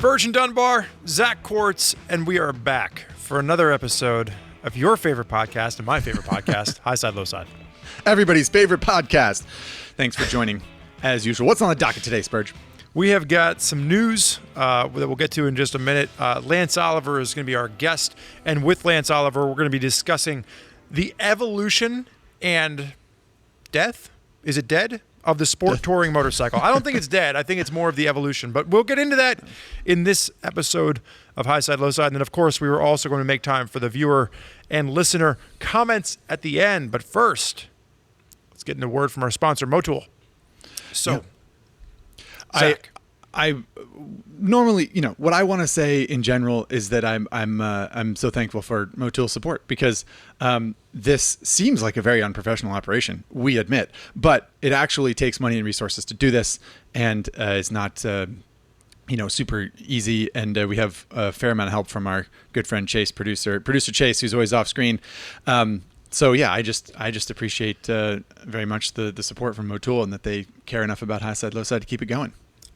Spurgeon Dunbar, Zack Quartz, and we are back for another episode of your favorite podcast and my favorite podcast, High Side, Low Side. Everybody's favorite podcast. Thanks for joining, as usual. What's on the docket today, Spurge? We have got some news that we'll get to in just a minute. Lance Oliver is going to be our guest, and with Lance Oliver, we're going to be discussing the evolution and death. Is it dead? Of the sport touring motorcycle. I don't think it's dead. I think it's more of the evolution. But we'll get into that in this episode of High Side, Low Side. And then, of course, we were also going to make time for the viewer and listener comments at the end. But first, let's get into a word from our sponsor, Motul. So, Zack. I normally, what I want to say in general is that I'm so thankful for Motul support because this seems like a very unprofessional operation, we admit, but it actually takes money and resources to do this, and is not super easy. And we have a fair amount of help from our good friend Chase, producer Chase, who's always off screen. So yeah, I just appreciate very much the support from Motul and that they care enough about High Side, Low Side to keep it going.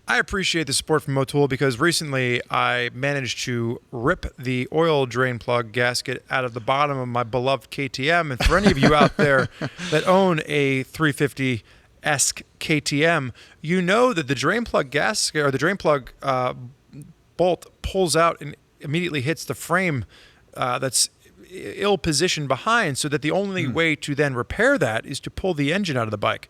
I appreciate the support from Motul because recently I managed to rip the oil drain plug gasket out of the bottom of my beloved KTM. And for any of you out there that own a 350-esque KTM, you know that the drain plug gasket or the drain plug bolt pulls out and immediately hits the frame that's ill positioned behind, so that the only way to then repair that is to pull the engine out of the bike.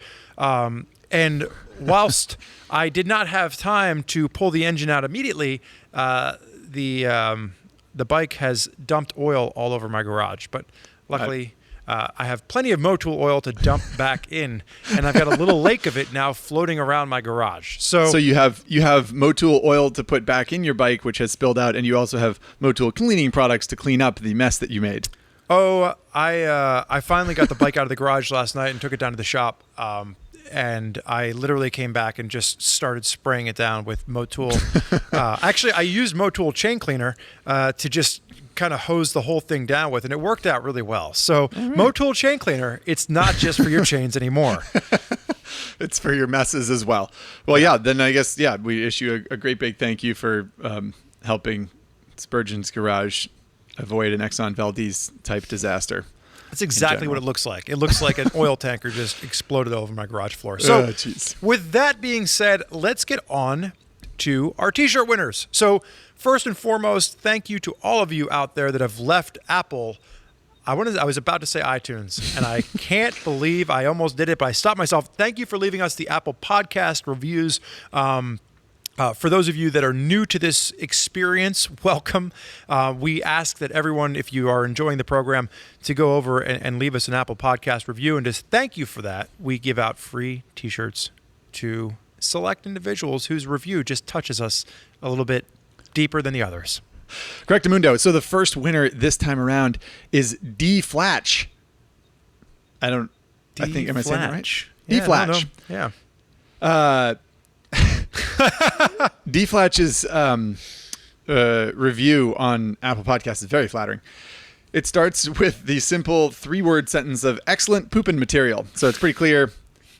And whilst I did not have time to pull the engine out immediately, the bike has dumped oil all over my garage. But luckily, I have plenty of Motul oil to dump back in, and I've got a little lake of it now floating around my garage. So you have Motul oil to put back in your bike, which has spilled out, and you also have Motul cleaning products to clean up the mess that you made. Oh, I finally got the bike out of the garage last night and took it down to the shop. And I literally came back and just started spraying it down with Motul. Actually, I used Motul chain cleaner to just kind of hose the whole thing down with, and it worked out really well. So Motul chain cleaner, it's not just for your chains anymore. It's for your messes as well. Well, yeah, then I guess, we issue a great big thank you for helping Spurgeon's Garage avoid an Exxon Valdez type disaster. That's exactly what it looks like. It looks like an oil tanker just exploded over my garage floor. So with that being said, let's get on to our t-shirt winners. So first and foremost, thank you to all of you out there that have left Apple. I was about to say iTunes, and I can't believe I almost did it, but I stopped myself. Thank you for leaving us the Apple Podcast reviews. For those of you that are new to this experience, welcome. We ask that everyone, if you are enjoying the program, to go over and leave us an Apple Podcast review. And just thank you for that. We give out free T-shirts to select individuals whose review just touches us a little bit deeper than the others. Correctamundo. So the first winner this time around is D. Flatch. Am I saying that right? D. Flatch. Yeah. D. Flatch's review on Apple Podcasts is very flattering. It starts with the simple 3-word sentence of excellent poopin' material. So it's pretty clear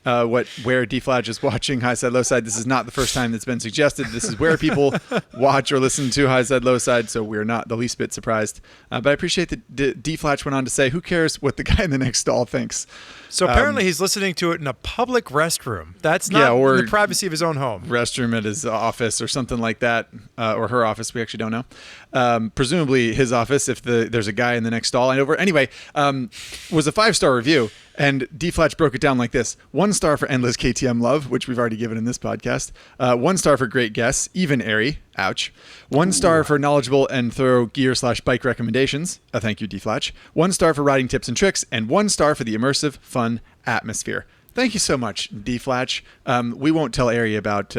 where D. Flatch is watching High Side, Low Side. This is not the first time that's been suggested. This is where people watch or listen to High Side, Low Side, so we're not the least bit surprised. But I appreciate that D. Flatch went on to say, who cares what the guy in the next stall thinks? So apparently he's listening to it in a public restroom. That's not in the privacy of his own home. Restroom at his office or something like that, or her office. We actually don't know. Presumably his office if there's a guy in the next stall. Anyway, was a 5-star review. And D. Flatch broke it down like this. 1 star for endless KTM love, which we've already given in this podcast. 1 star for great guests, even airy. Ouch. 1 star for knowledgeable and thorough gear/bike recommendations. A thank you, D. Flatch. 1 star for riding tips and tricks. And 1 star for the immersive, fun atmosphere. Thank you so much, D. Flatch. We won't tell Airy about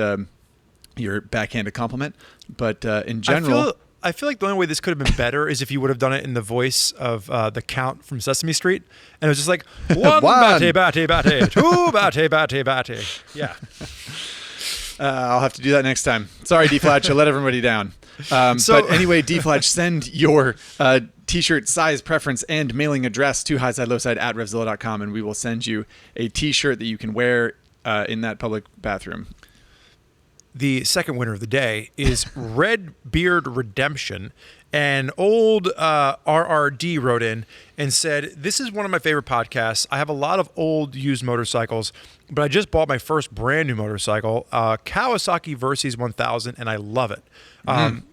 your backhanded compliment, but in general... I feel like the only way this could have been better is if you would have done it in the voice of the Count from Sesame Street. And it was just like, 1 batty, batty, batty, 2 batty, batty, batty. Yeah. I'll have to do that next time. Sorry, D. Flatch, I let everybody down. But anyway, D. Flatch, send your t-shirt size preference and mailing address to highsidelowside at RevZilla.com, and we will send you a t-shirt that you can wear in that public bathroom. the second winner of the day is Red Beard Redemption. And old RRD wrote in and said, "This is one of my favorite podcasts. I have a lot of old used motorcycles, but I just bought my first brand new motorcycle, Kawasaki Versys 1000, and I love it.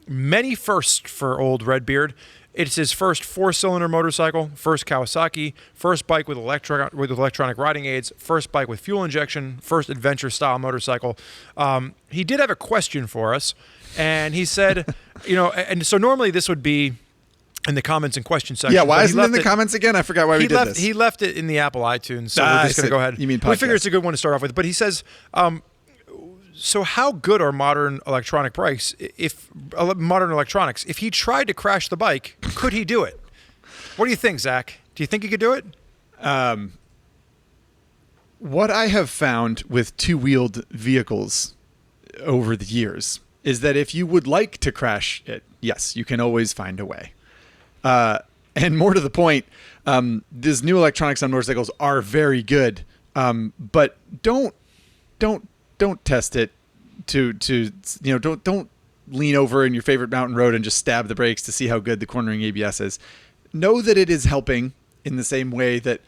Many firsts for old Redbeard. It's his first 4-cylinder motorcycle, first Kawasaki, first bike with electronic riding aids, first bike with fuel injection, first adventure-style motorcycle." He did have a question for us, and he said, and so normally this would be in the comments and question section. Yeah, why isn't it in the comments again? I forgot why we did this. He left it in the Apple iTunes, so we're just going to go ahead. You mean podcast? We figure it's a good one to start off with. But he says, so how good are modern electronic bikes? If modern electronics, if he tried to crash the bike, could he do it? What do you think, Zach? Do you think he could do it? What I have found with two-wheeled vehicles over the years is that if you would like to crash it, yes, you can always find a way. And more to the point, these new electronics on motorcycles are very good, but don't test it don't lean over in your favorite mountain road and just stab the brakes to see how good the cornering ABS is. Know that it is helping in the same way that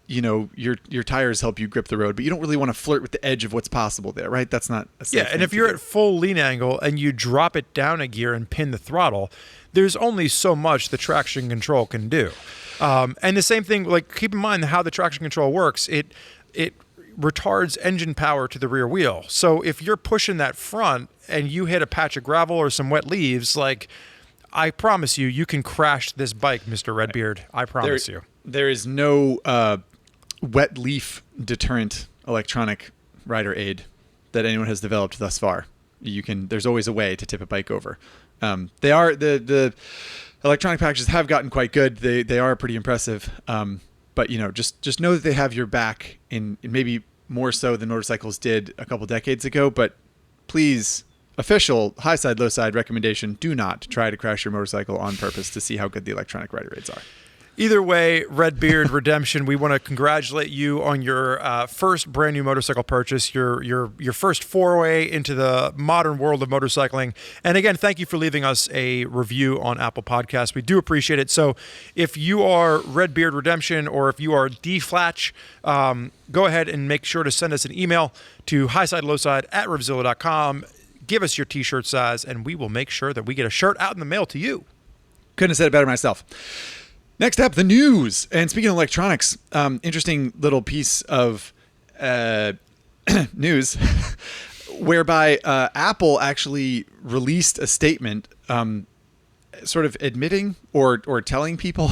your tires help you grip the road, but you don't really want to flirt with the edge of what's possible there, right? That's not a safe thing and if you're at full lean angle and you drop it down a gear and pin the throttle, there's only so much the traction control can do. And the same thing, like, keep in mind how the traction control works. It retards engine power to the rear wheel. So if you're pushing that front and you hit a patch of gravel or some wet leaves, like, I promise you can crash this bike, Mr. Redbeard. I promise you. There is no wet leaf deterrent electronic rider aid that anyone has developed thus far. There's always a way to tip a bike over. They are the electronic packages have gotten quite good. They are pretty impressive. But just know that they have your back in maybe more so than motorcycles did a couple decades ago. But please, official high side, low side recommendation: do not try to crash your motorcycle on purpose to see how good the electronic rider aids are. Either way, Redbeard Redemption, we want to congratulate you on your first brand new motorcycle purchase, your first foray into the modern world of motorcycling. And again, thank you for leaving us a review on Apple Podcasts. We do appreciate it. So if you are Redbeard Redemption or if you are D-Flatch, go ahead and make sure to send us an email to highsidelowside@RevZilla.com. Give us your T-shirt size, and we will make sure that we get a shirt out in the mail to you. Couldn't have said it better myself. Next up, the news. And speaking of electronics, interesting little piece of news whereby Apple actually released a statement sort of admitting or telling people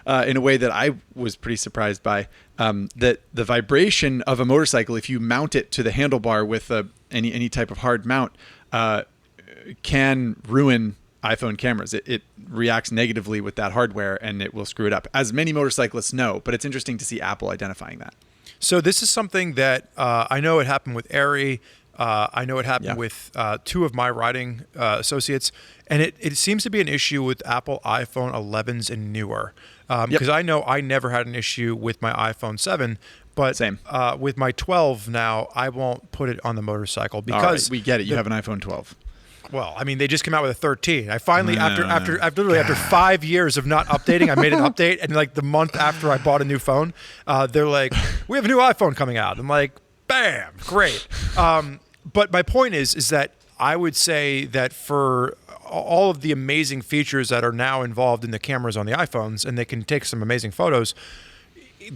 in a way that I was pretty surprised by that the vibration of a motorcycle, if you mount it to the handlebar with any type of hard mount, can ruin iPhone cameras. It reacts negatively with that hardware and it will screw it up, as many motorcyclists know, but it's interesting to see Apple identifying that. So this is something that I know it happened with Ari. I know it happened with two of my riding associates, and it seems to be an issue with Apple iPhone 11s and newer. Because I know I never had an issue with my iPhone 7, but Same. With my 12 now, I won't put it on the motorcycle because we get it. You have an iPhone 12. Well, I mean, they just came out with a 13. I finally, after 5 years of not updating, I made an update, and like the month after I bought a new phone, they're like, "We have a new iPhone coming out." I'm like, "Bam, great." But my point is that I would say that for all of the amazing features that are now involved in the cameras on the iPhones, and they can take some amazing photos,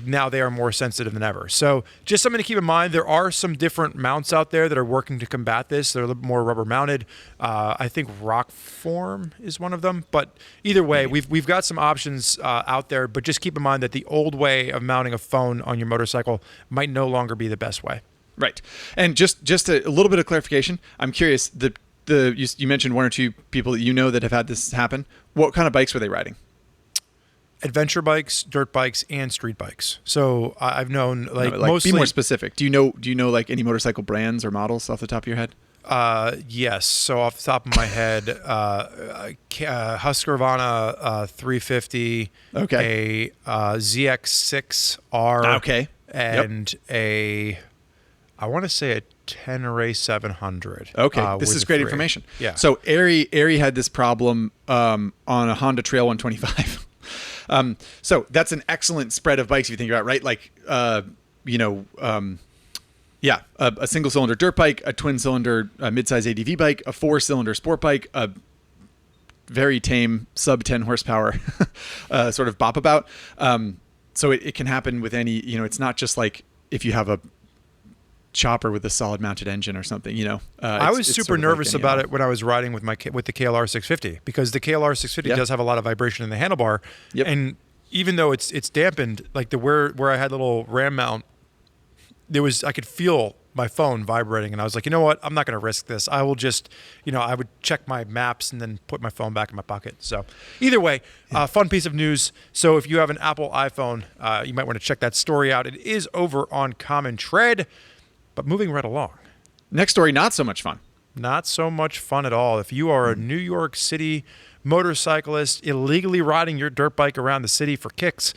now they are more sensitive than ever. So just something to keep in mind. There are some different mounts out there that are working to combat this. They're a little more rubber mounted. I think Rockform is one of them. But either way, we've got some options out there. But just keep in mind that the old way of mounting a phone on your motorcycle might no longer be the best way. Right. And just a little bit of clarification. I'm curious. You mentioned one or two people that you know that have had this happen. What kind of bikes were they riding? Adventure bikes, dirt bikes, and street bikes. So I've known mostly. Be more specific. Do you know like any motorcycle brands or models off the top of your head? Yes. So off the top of my head, Husqvarna 350. Okay. A ZX6R. Okay. And a I want to say a Tenere 700. Okay, this with is a great 3. information. Yeah. So Ari had this problem on a Honda Trail 125. So that's an excellent spread of bikes if you think about it, right? Like, a single cylinder dirt bike, a twin cylinder mid-size ADV bike, a 4-cylinder sport bike, a very tame sub 10 horsepower sort of bop about. So it can happen with any, it's not just like if you have a chopper with a solid mounted engine or something, I was super sort of nervous like about it when I was riding with the KLR 650, because the KLR 650 does have a lot of vibration in the handlebar. Yep. And even though it's dampened, like where I had the little ram mount, I could feel my phone vibrating, and I was like, you know what? I'm not going to risk this. I will just, I would check my maps and then put my phone back in my pocket. So either way, fun piece of news. So if you have an Apple iPhone, you might want to check that story out. It is over on Common Tread. But moving right along. Next story, not so much fun. Not so much fun at all. If you are a New York City motorcyclist illegally riding your dirt bike around the city for kicks,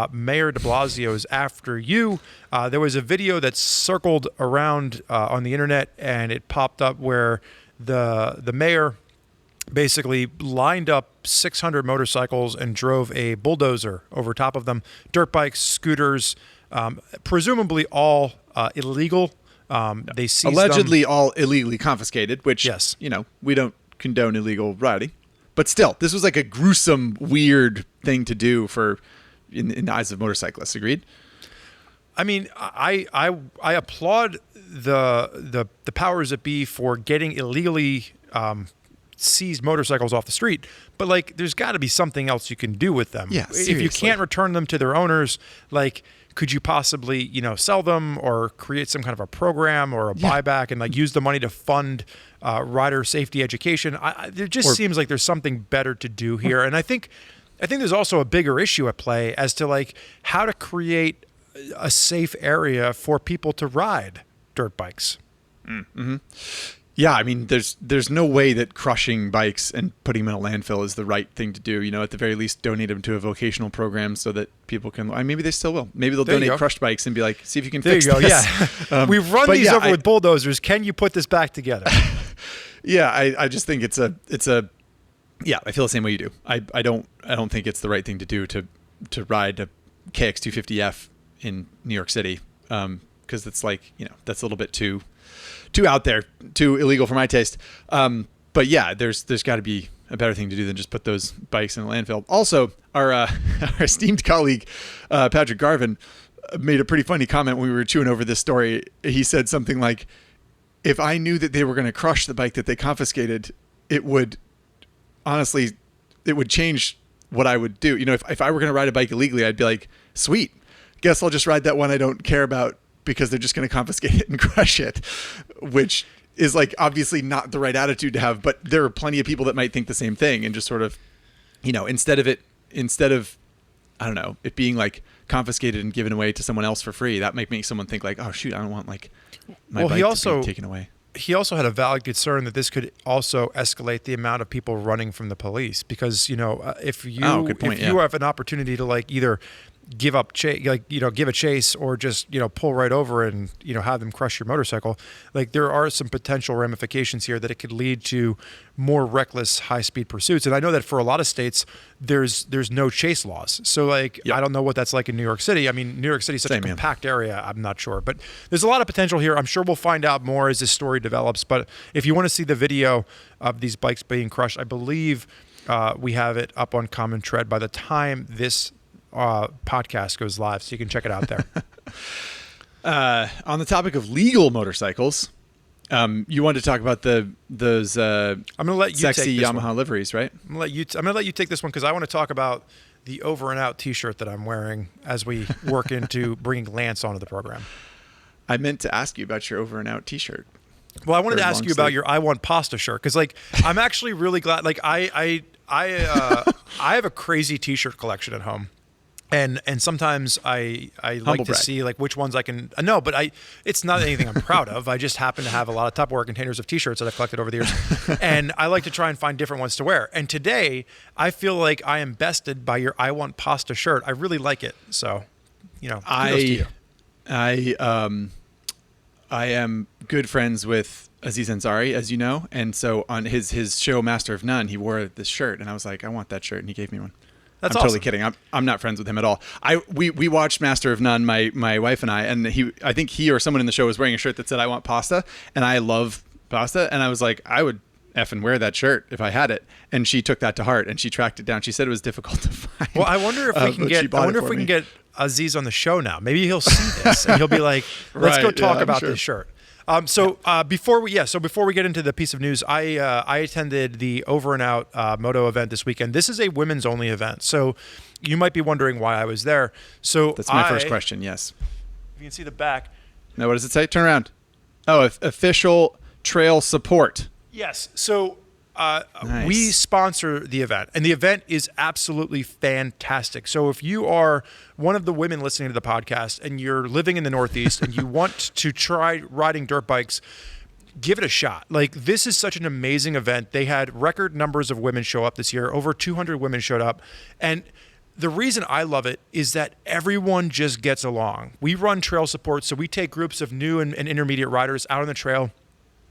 Mayor de Blasio is after you. There was a video that circled around on the internet, and it popped up where the mayor basically lined up 600 motorcycles and drove a bulldozer over top of them. Dirt bikes, scooters, presumably all illegal. They seized allegedly them. all illegally confiscated, which, Yes. we don't condone illegal riding. But still, this was like a gruesome, weird thing to do in the eyes of motorcyclists. Agreed? I mean, I applaud the powers that be for getting illegally seized motorcycles off the street, but like, there's got to be something else you can do with them. Yeah, if you seriously. can't return them to their owners, like, could you possibly, sell them or create some kind of a program or a buyback and like use the money to fund rider safety education? There just seems like there's something better to do here. And I think there's also a bigger issue at play as to like how to create a safe area for people to ride dirt bikes. Mm-hmm. Yeah, I mean, there's no way that crushing bikes and putting them in a landfill is the right thing to do. At the very least, donate them to a vocational program so that people can. Maybe they still will. Maybe they'll donate crushed bikes and be like, see if you can fix this. Yeah. We've run these over with bulldozers. Can you put this back together? Yeah, I just think it's a. Yeah, I feel the same way you do. I don't think it's the right thing to do to ride a KX250F in New York City, because it's like, that's a little bit too out there, too illegal for my taste. But yeah, there's got to be a better thing to do than just put those bikes in a landfill. Also, our esteemed colleague, Patrick Garvin, made a pretty funny comment when we were chewing over this story. He said something like, if I knew that they were going to crush the bike that they confiscated, it would change what I would do. If I were going to ride a bike illegally, I'd be like, sweet, guess I'll just ride that one I don't care about, because they're just going to confiscate it and crush it, which is like obviously not the right attitude to have. But there are plenty of people that might think the same thing and just sort of, instead of, I don't know, it being like confiscated and given away to someone else for free, that might make someone think like, oh shoot, I don't want like my bike to be taken away. He also had a valid concern that this could also escalate the amount of people running from the police, because if you have an opportunity to like either give a chase or just pull right over and have them crush your motorcycle, like there are some potential ramifications here that it could lead to more reckless high-speed pursuits. And I know that for a lot of states there's no chase laws, so like I don't know what that's like in New York City. I mean, New York City is such a compact area, I'm not sure, but there's a lot of potential here. I'm sure we'll find out more as this story develops, but if you want to see the video of these bikes being crushed, I believe we have it up on Common Tread by the time this podcast goes live, so you can check it out there. On the topic of legal motorcycles, you wanted to talk about those I'm gonna let you sexy take Yamaha liveries, right? I'm gonna let you take this one, because I want to talk about the Over and Out T-shirt that I'm wearing as we work into bringing Lance onto the program. I meant to ask you about your Over and Out T-shirt. Well, I wanted to ask you about your I Want Pasta shirt, because like I'm actually really glad. Like I have a crazy T-shirt collection at home. And sometimes I like to see like which ones I can but it's not anything I'm proud of. I just happen to have a lot of Tupperware containers of T-shirts that I've collected over the years, and I like to try and find different ones to wear. And today I feel like I am bested by your I Want Pasta shirt. I really like it. So, kudos to you. I am good friends with Aziz Ansari, as you know, and so on his show Master of None, he wore this shirt, and I was like, I want that shirt, and he gave me one. That's I'm awesome. totally kidding. I'm not friends with him at all. We watched Master of None, my wife and and I think he or someone in the show was wearing a shirt that said I want pasta, and I love pasta, and I was like, I would effing wear that shirt if I had it. And she took that to heart, and she tracked it down. She said it was difficult to find. Well, I wonder if we can get Aziz on the show now. Maybe he'll see this and he'll be like, let's go talk about this shirt. Before we get into the piece of news, I attended the Over and Out Moto event this weekend. This is a women's only event, so you might be wondering why I was there. So that's my first question. Yes, you can see the back. Now, what does it say? Turn around. Oh, official trail support. Yes. So nice. We sponsor the event, and the event is absolutely fantastic. So if you are one of the women listening to the podcast and you're living in the Northeast and you want to try riding dirt bikes, give it a shot. Like, this is such an amazing event. They had record numbers of women show up this year. Over 200 women showed up. And the reason I love it is that everyone just gets along. We run trail support, so we take groups of new and intermediate riders out on the trail,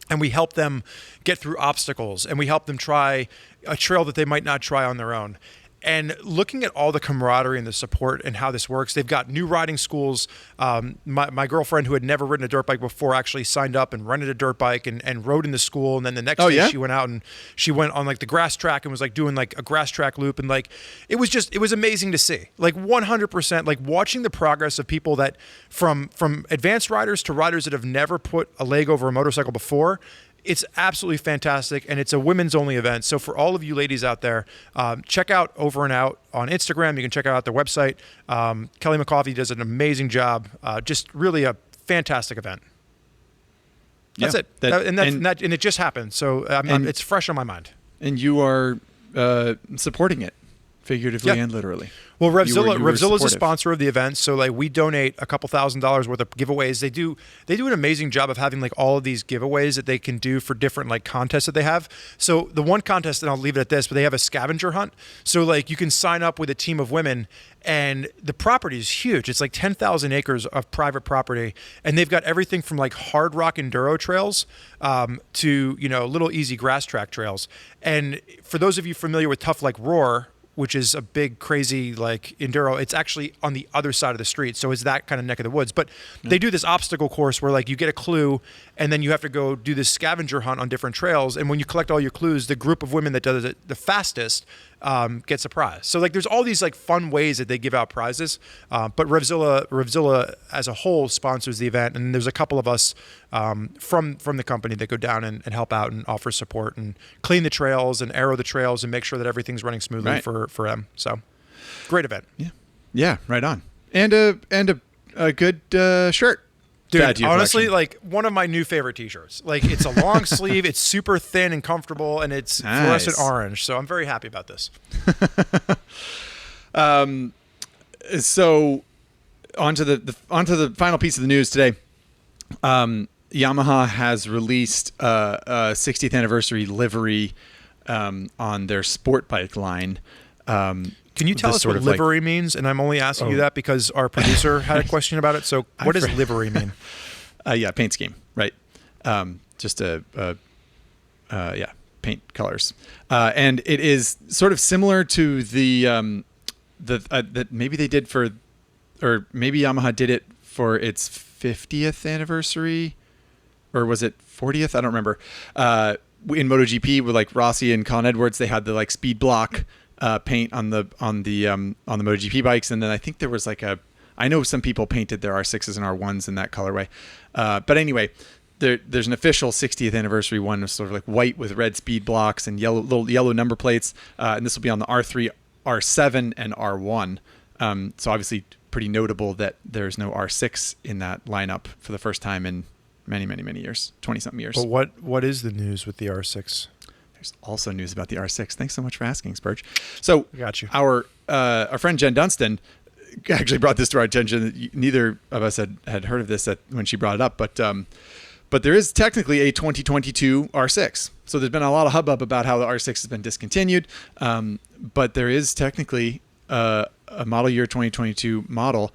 and we help them get through obstacles, and we help them try a trail that they might not try on their own. And looking at all the camaraderie and the support and how this works, they've got new riding schools. My girlfriend, who had never ridden a dirt bike before, actually signed up and rented a dirt bike and rode in the school. And then the next day she went out and she went on like the grass track and was like doing like a grass track loop. And like, it was amazing to see, like 100%, like watching the progress of people that from advanced riders to riders that have never put a leg over a motorcycle before. It's absolutely fantastic, and it's a women's only event. So for all of you ladies out there, check out Over and Out on Instagram. You can check out their website. Kelly McCoffey does an amazing job. Just really a fantastic event. That's it. And it just happened. So it's fresh on my mind. And you are supporting it, figuratively and literally. Well, RevZilla is a sponsor of the event, so like we donate a couple $1,000s worth of giveaways. They do an amazing job of having like all of these giveaways that they can do for different like contests that they have. So the one contest, and I'll leave it at this, but they have a scavenger hunt. So like you can sign up with a team of women, and the property is huge. It's like 10,000 acres of private property, and they've got everything from like hard rock enduro trails to little easy grass track trails. And for those of you familiar with Tough Like Roar, which is a big, crazy, like, enduro. It's actually on the other side of the street, so it's that kind of neck of the woods. But they do this obstacle course where, like, you get a clue, and then you have to go do this scavenger hunt on different trails. And when you collect all your clues, the group of women that does it the fastest gets a prize. So, like, there's all these, like, fun ways that they give out prizes. But RevZilla as a whole sponsors the event, and there's a couple of us from the company that go down and help out and offer support and clean the trails and aero the trails and make sure that everything's running smoothly for them. So, great event. Yeah, right on. And a good shirt. Dude, honestly, like one of my new favorite t-shirts. Like, it's a long sleeve, it's super thin and comfortable, and it's fluorescent orange. So I'm very happy about this. So onto the final piece of the news today. Yamaha has released a 60th anniversary livery on their sport bike line. Can you tell us what livery means? And I'm only asking you that because our producer had a question about it. So what does livery mean? Paint scheme, right? Just paint colors. And it is sort of similar to the that maybe they did for, or maybe Yamaha did it for its 50th anniversary, or was it 40th? I don't remember. In MotoGP with like Rossi and Colin Edwards, they had the like speed block paint on the MotoGP bikes, and then I think there was like I know some people painted their R6s and R1s in that colorway, but anyway, there's an official 60th anniversary one, sort of like white with red speed blocks and little yellow number plates, and this will be on the R3, R7, and R1. So obviously pretty notable that there's no R6 in that lineup for the first time in many years, 20-something years. But what is the news with the R6? There's also news about the R6. Thanks so much for asking, Spurge. So got you. Our friend Jen Dunstan actually brought this to our attention. Neither of us had heard of this when she brought it up, but there is technically a 2022 R6. So there's been a lot of hubbub about how the R6 has been discontinued, but there is technically a model year 2022 model.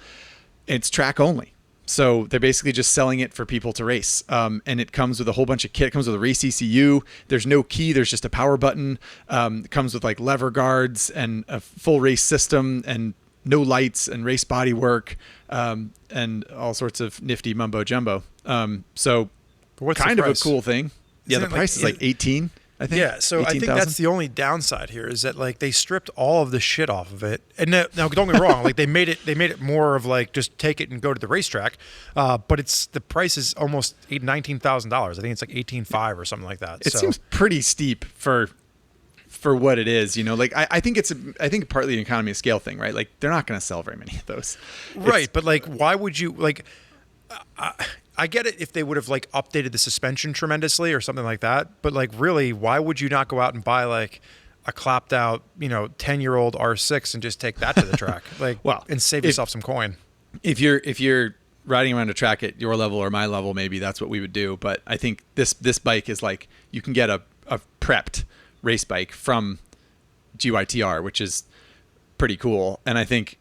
It's track only. So they're basically just selling it for people to race. And it comes with a whole bunch of kit. It comes with a race ECU. There's no key. There's just a power button. It comes with like lever guards and a full race system and no lights and race body work, and all sorts of nifty mumbo jumbo. So kind of a cool thing. Yeah, the price is like 18, I think. Yeah, so 18, I think that's the only downside here is that like they stripped all of the shit off of it. And now don't get me wrong, like they made it more of like just take it and go to the racetrack. But the price is almost $19,000. I think it's like 18.5 or something like that. It seems pretty steep for what it is, like I think partly an economy of scale thing, right? Like they're not going to sell very many of those. Right. But like, why would you like, I get it if they would have like updated the suspension tremendously or something like that. But like, really, why would you not go out and buy like a clapped out, 10-year-old R6 and just take that to the track, like, and save yourself some coin? If you're riding around a track at your level or my level, maybe that's what we would do. But I think this bike is like, you can get a prepped race bike from GYTR, which is pretty cool. And I think,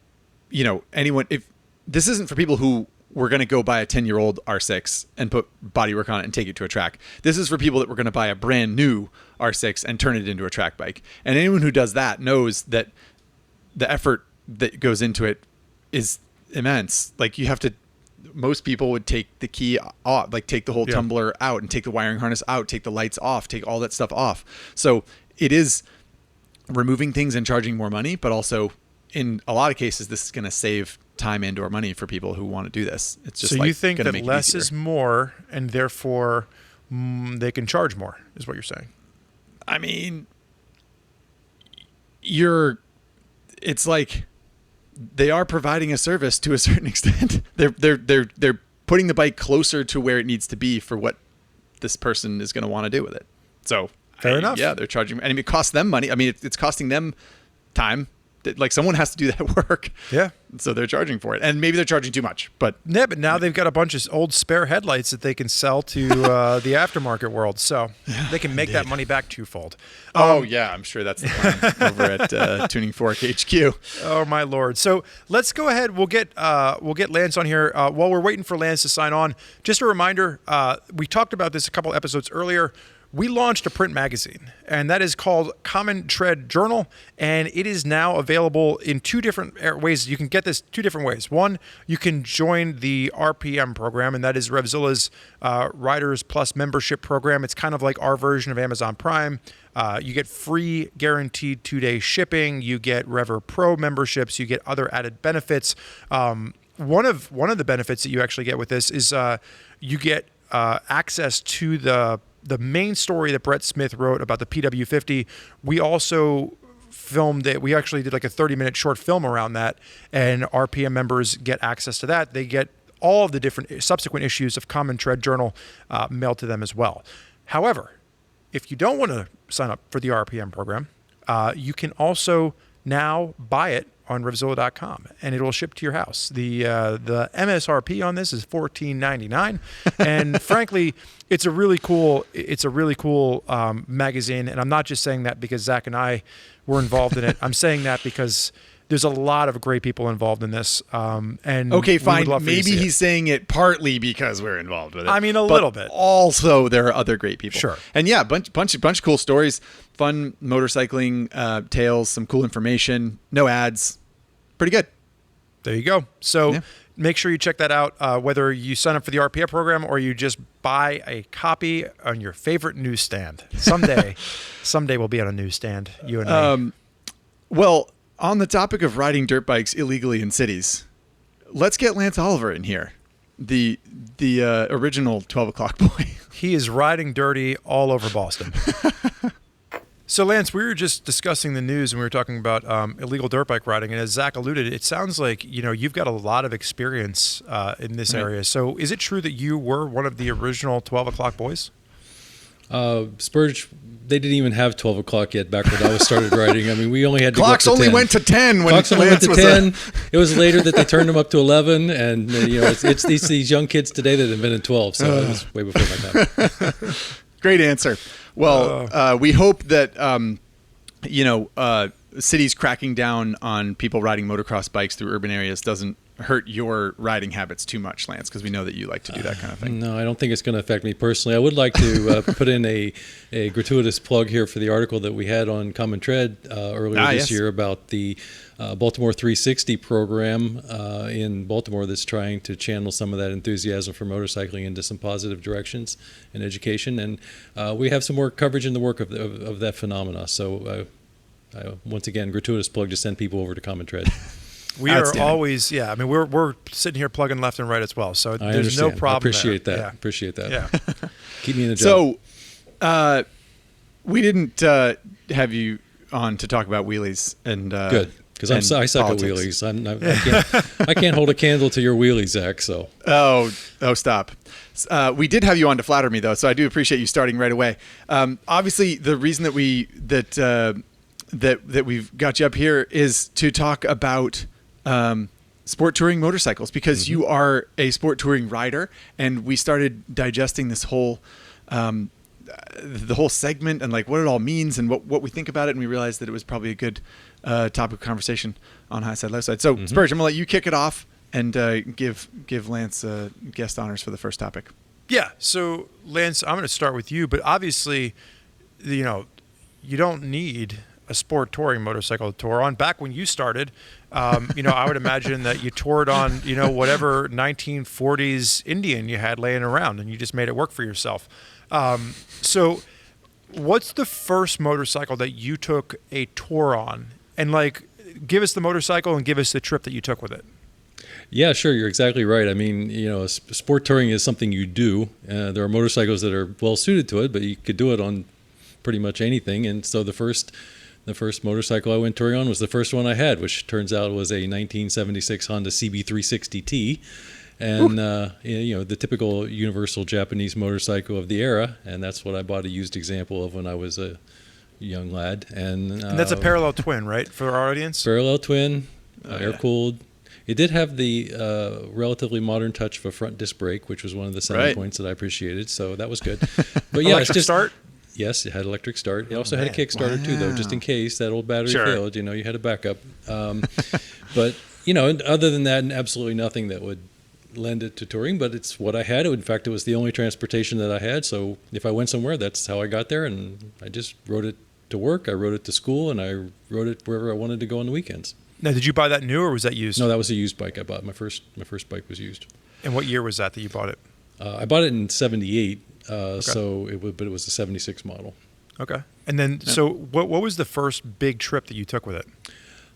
anyone, if this isn't for people who were going to go buy a 10-year-old R6 and put bodywork on it and take it to a track. This is for people that were going to buy a brand new R6 and turn it into a track bike. And anyone who does that knows that the effort that goes into it is immense. Like most people would take the key off, like take the whole tumbler out and take the wiring harness out, take the lights off, take all that stuff off. So it is removing things and charging more money, but also in a lot of cases, this is going to save time and or money for people who want to do this. It's just so you think that less is more and therefore they can charge more is what you're saying? I mean, it's like they are providing a service to a certain extent. They're putting the bike closer to where it needs to be for what this person is going to want to do with it. So fair enough. Yeah, they're charging. I mean, it costs them money. I mean, it's costing them time. Like someone has to do that work. Yeah. So they're charging for it. And maybe they're charging too much. But now they've got a bunch of old spare headlights that they can sell to the aftermarket world. So they can make that money back twofold. Yeah, I'm sure that's the plan over at Tuning Fork HQ. Oh my Lord. So let's go ahead. We'll get Lance on here. While we're waiting for Lance to sign on, just a reminder, we talked about this a couple episodes earlier. We launched a print magazine, and that is called Common Tread Journal, and it is now available in two different ways. You can get this two different ways. One, you can join the RPM program, and that is RevZilla's Riders Plus membership program. It's kind of like our version of Amazon Prime. You get free guaranteed 2-day shipping. You get Rever Pro memberships. You get other added benefits. One of the benefits that you actually get with this is you get access to the main story that Brett Smith wrote about the PW50. We also filmed it. We actually did like a 30-minute short film around that, and RPM members get access to that. They get all of the different subsequent issues of Common Tread Journal mailed to them as well. However, if you don't want to sign up for the RPM program, you can also now buy it on RevZilla.com, and it will ship to your house. The MSRP on this is $14.99, and frankly, it's a really cool magazine. And I'm not just saying that because Zach and I were involved in it. I'm saying that because there's a lot of great people involved in this. And okay, fine. Maybe he's saying it partly because we're involved with it. I mean, a little bit. Also, there are other great people. Sure. And yeah, bunch of cool stories, fun motorcycling tales, some cool information, no ads, pretty good. There you go. So make sure you check that out. Whether you sign up for the RPM program or you just buy a copy on your favorite newsstand. Someday we'll be on a newsstand. You and me. Well. On the topic of riding dirt bikes illegally in cities, let's get Lance Oliver in here, the original 12 o'clock boy. He is riding dirty all over Boston. So, Lance, we were just discussing the news and we were talking about illegal dirt bike riding. And as Zach alluded, it sounds like you've got a lot of experience in this area. So, is it true that you were one of the original 12 o'clock boys? Spurge, they didn't even have 12 o'clock yet back when I was started riding. I mean, we only had to clocks go up to only 10. went to 10 when clocks only went to was 10. It was later that they turned them up to 11, and it's these young kids today that invented 12. So it was way before my time. Great answer. Well, we hope that cities cracking down on people riding motocross bikes through urban areas doesn't hurt your riding habits too much, Lance? Because we know that you like to do that kind of thing. No, I don't think it's going to affect me personally. I would like to put in a gratuitous plug here for the article that we had on Common Tread earlier this year about the Baltimore 360 program in Baltimore that's trying to channel some of that enthusiasm for motorcycling into some positive directions in education. And we have some more coverage in the work of that phenomena. So once again, gratuitous plug to send people over to Common Tread. We are always, I mean, we're sitting here plugging left and right as well. So there's no problem. I appreciate there. that. Yeah. Appreciate that. Yeah. Keep me in the job. So, we didn't have you on to talk about wheelies and good, because I suck politics. at wheelies. I can't hold a candle to your wheelies, Zach. So. Oh, stop. We did have you on to flatter me though, so I do appreciate you starting right away. Obviously, the reason that we've got you up here is to talk about sport touring motorcycles, because you are a sport touring rider, and we started digesting this whole the whole segment and like what it all means and what we think about it, and we realized that it was probably a good topic of conversation on High Side, Low Side. So Spurgeon, I'm gonna let you kick it off and give Lance guest honors for the first topic. Yeah. So Lance, I'm going to start with you, but obviously, you don't need a sport touring motorcycle to tour on. Back when you started, I would imagine that you toured on, whatever 1940s Indian you had laying around, and you just made it work for yourself. So what's the first motorcycle that you took a tour on? And give us the motorcycle and give us the trip that you took with it. Yeah, sure. You're exactly right. I mean, sport touring is something you do. There are motorcycles that are well suited to it, but you could do it on pretty much anything. And so the first motorcycle I went touring on was the first one I had, which turns out was a 1976 Honda CB360T, and the typical universal Japanese motorcycle of the era. And that's what I bought a used example of when I was a young lad. And that's a parallel twin, right, for our audience? Parallel twin, air-cooled. It did have the relatively modern touch of a front disc brake, which was one of the selling points that I appreciated. So that was good. But yeah, electric start? Yes, it had electric start. It also had a Kickstarter too, though, just in case that old battery failed. You had a backup. But other than that, absolutely nothing that would lend it to touring. But it's what I had. In fact, it was the only transportation that I had. So if I went somewhere, that's how I got there. And I just rode it to work. I rode it to school, and I rode it wherever I wanted to go on the weekends. Now, did you buy that new or was that used? No, that was a used bike I bought. My first bike was used. And what year was that you bought it? I bought it in '78. So it was a 76 model. Okay. And then, so what was the first big trip that you took with it?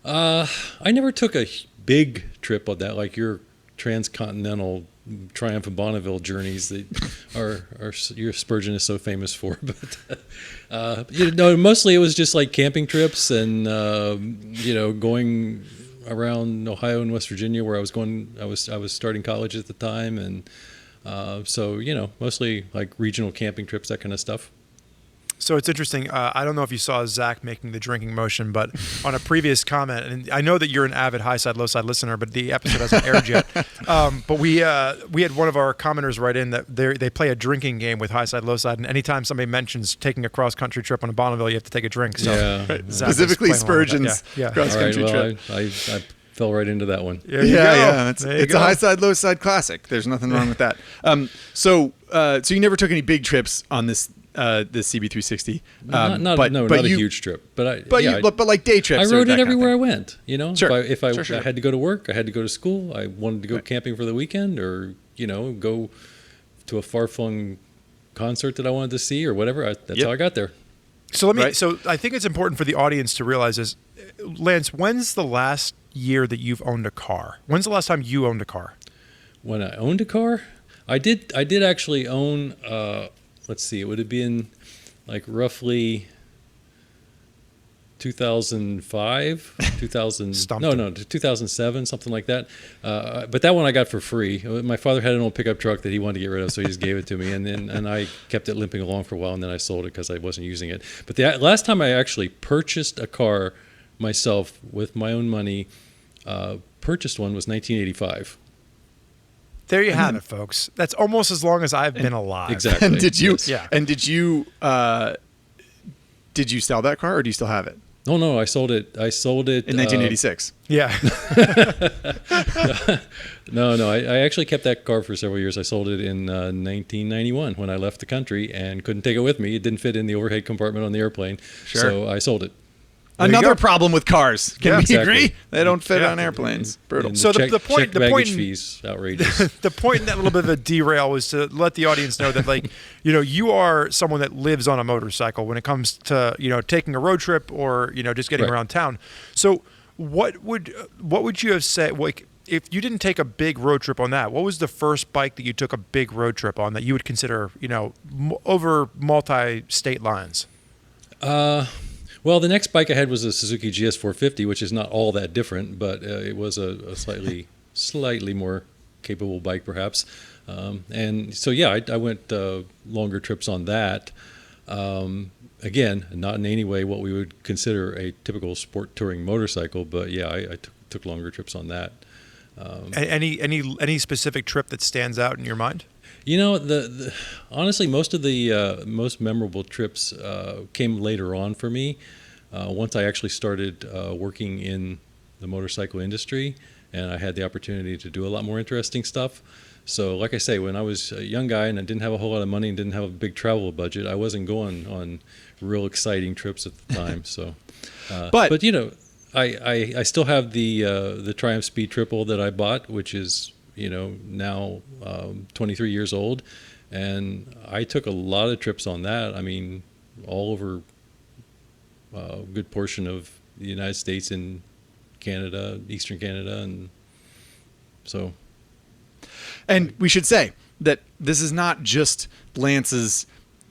I never took a big trip on that, like your transcontinental Triumph and Bonneville journeys that your Spurgeon is so famous for. But mostly it was just like camping trips and going around Ohio and West Virginia, where I was starting college at the time, and so mostly like regional camping trips, that kind of stuff. So it's interesting. I don't know if you saw Zach making the drinking motion, but on a previous comment, and I know that you're an avid High Side, Low Side listener, but the episode hasn't aired yet. But we had one of our commenters write in that they play a drinking game with High Side, Low Side, and anytime somebody mentions taking a cross-country trip on a Bonneville, you have to take a drink. So specifically Spurgeon's cross-country trip. I fell right into that one. It's a High Side, Low Side classic. There's nothing wrong with that. So you never took any big trips on this CB360? Not a huge trip, but like day trips. I rode it everywhere I went. Sure. If I had to go to work, I had to go to school. I wanted to go camping for the weekend, or go to a far-flung concert that I wanted to see, or whatever. That's how I got there. So So I think it's important for the audience to realize this. Lance, when's the last year that you've owned a car? When's the last time you owned a car? When I owned a car, I did actually own. Let's see, it would have been like roughly 2005, 2007, something like that. But that one I got for free. My father had an old pickup truck that he wanted to get rid of, so he just gave it to me, and I kept it limping along for a while, and then I sold it because I wasn't using it. But the last time I actually purchased a car myself with my own money, purchased one, was 1985. There you have it, folks. That's almost as long as I've been alive. Exactly. And did you sell that car, or do you still have it? No, I sold it. in 1986. Yeah. No. I actually kept that car for several years. I sold it in 1991 when I left the country and couldn't take it with me. It didn't fit in the overhead compartment on the airplane. Sure. So I sold it. Another problem with cars. Can we exactly. agree? They don't fit Yeah. on airplanes. Brutal. And So the check baggage point- fees outrageous. The point in that little bit of a derail was to let the audience know that, like, you are someone that lives on a motorcycle when it comes to, taking a road trip or, just getting Right. around town. So what would you have said, like, if you didn't take a big road trip on that, what was the first bike that you took a big road trip on that you would consider, over multi-state lines? Well, the next bike I had was a Suzuki GS450, which is not all that different, but it was a slightly more capable bike, perhaps. And so, yeah, I went longer trips on that. Again, not in any way what we would consider a typical sport touring motorcycle, but yeah, I took longer trips on that. Any specific trip that stands out in your mind? Honestly, most of the most memorable trips came later on for me. Once I actually started working in the motorcycle industry, and I had the opportunity to do a lot more interesting stuff. So, like I say, when I was a young guy and I didn't have a whole lot of money and didn't have a big travel budget, I wasn't going on real exciting trips at the time. So, but I still have the Triumph Speed Triple that I bought, which is now 23 years old, and I took a lot of trips on that. I mean, all over a good portion of the United States and Canada, Eastern Canada, and so. And we should say that this is not just Lance's,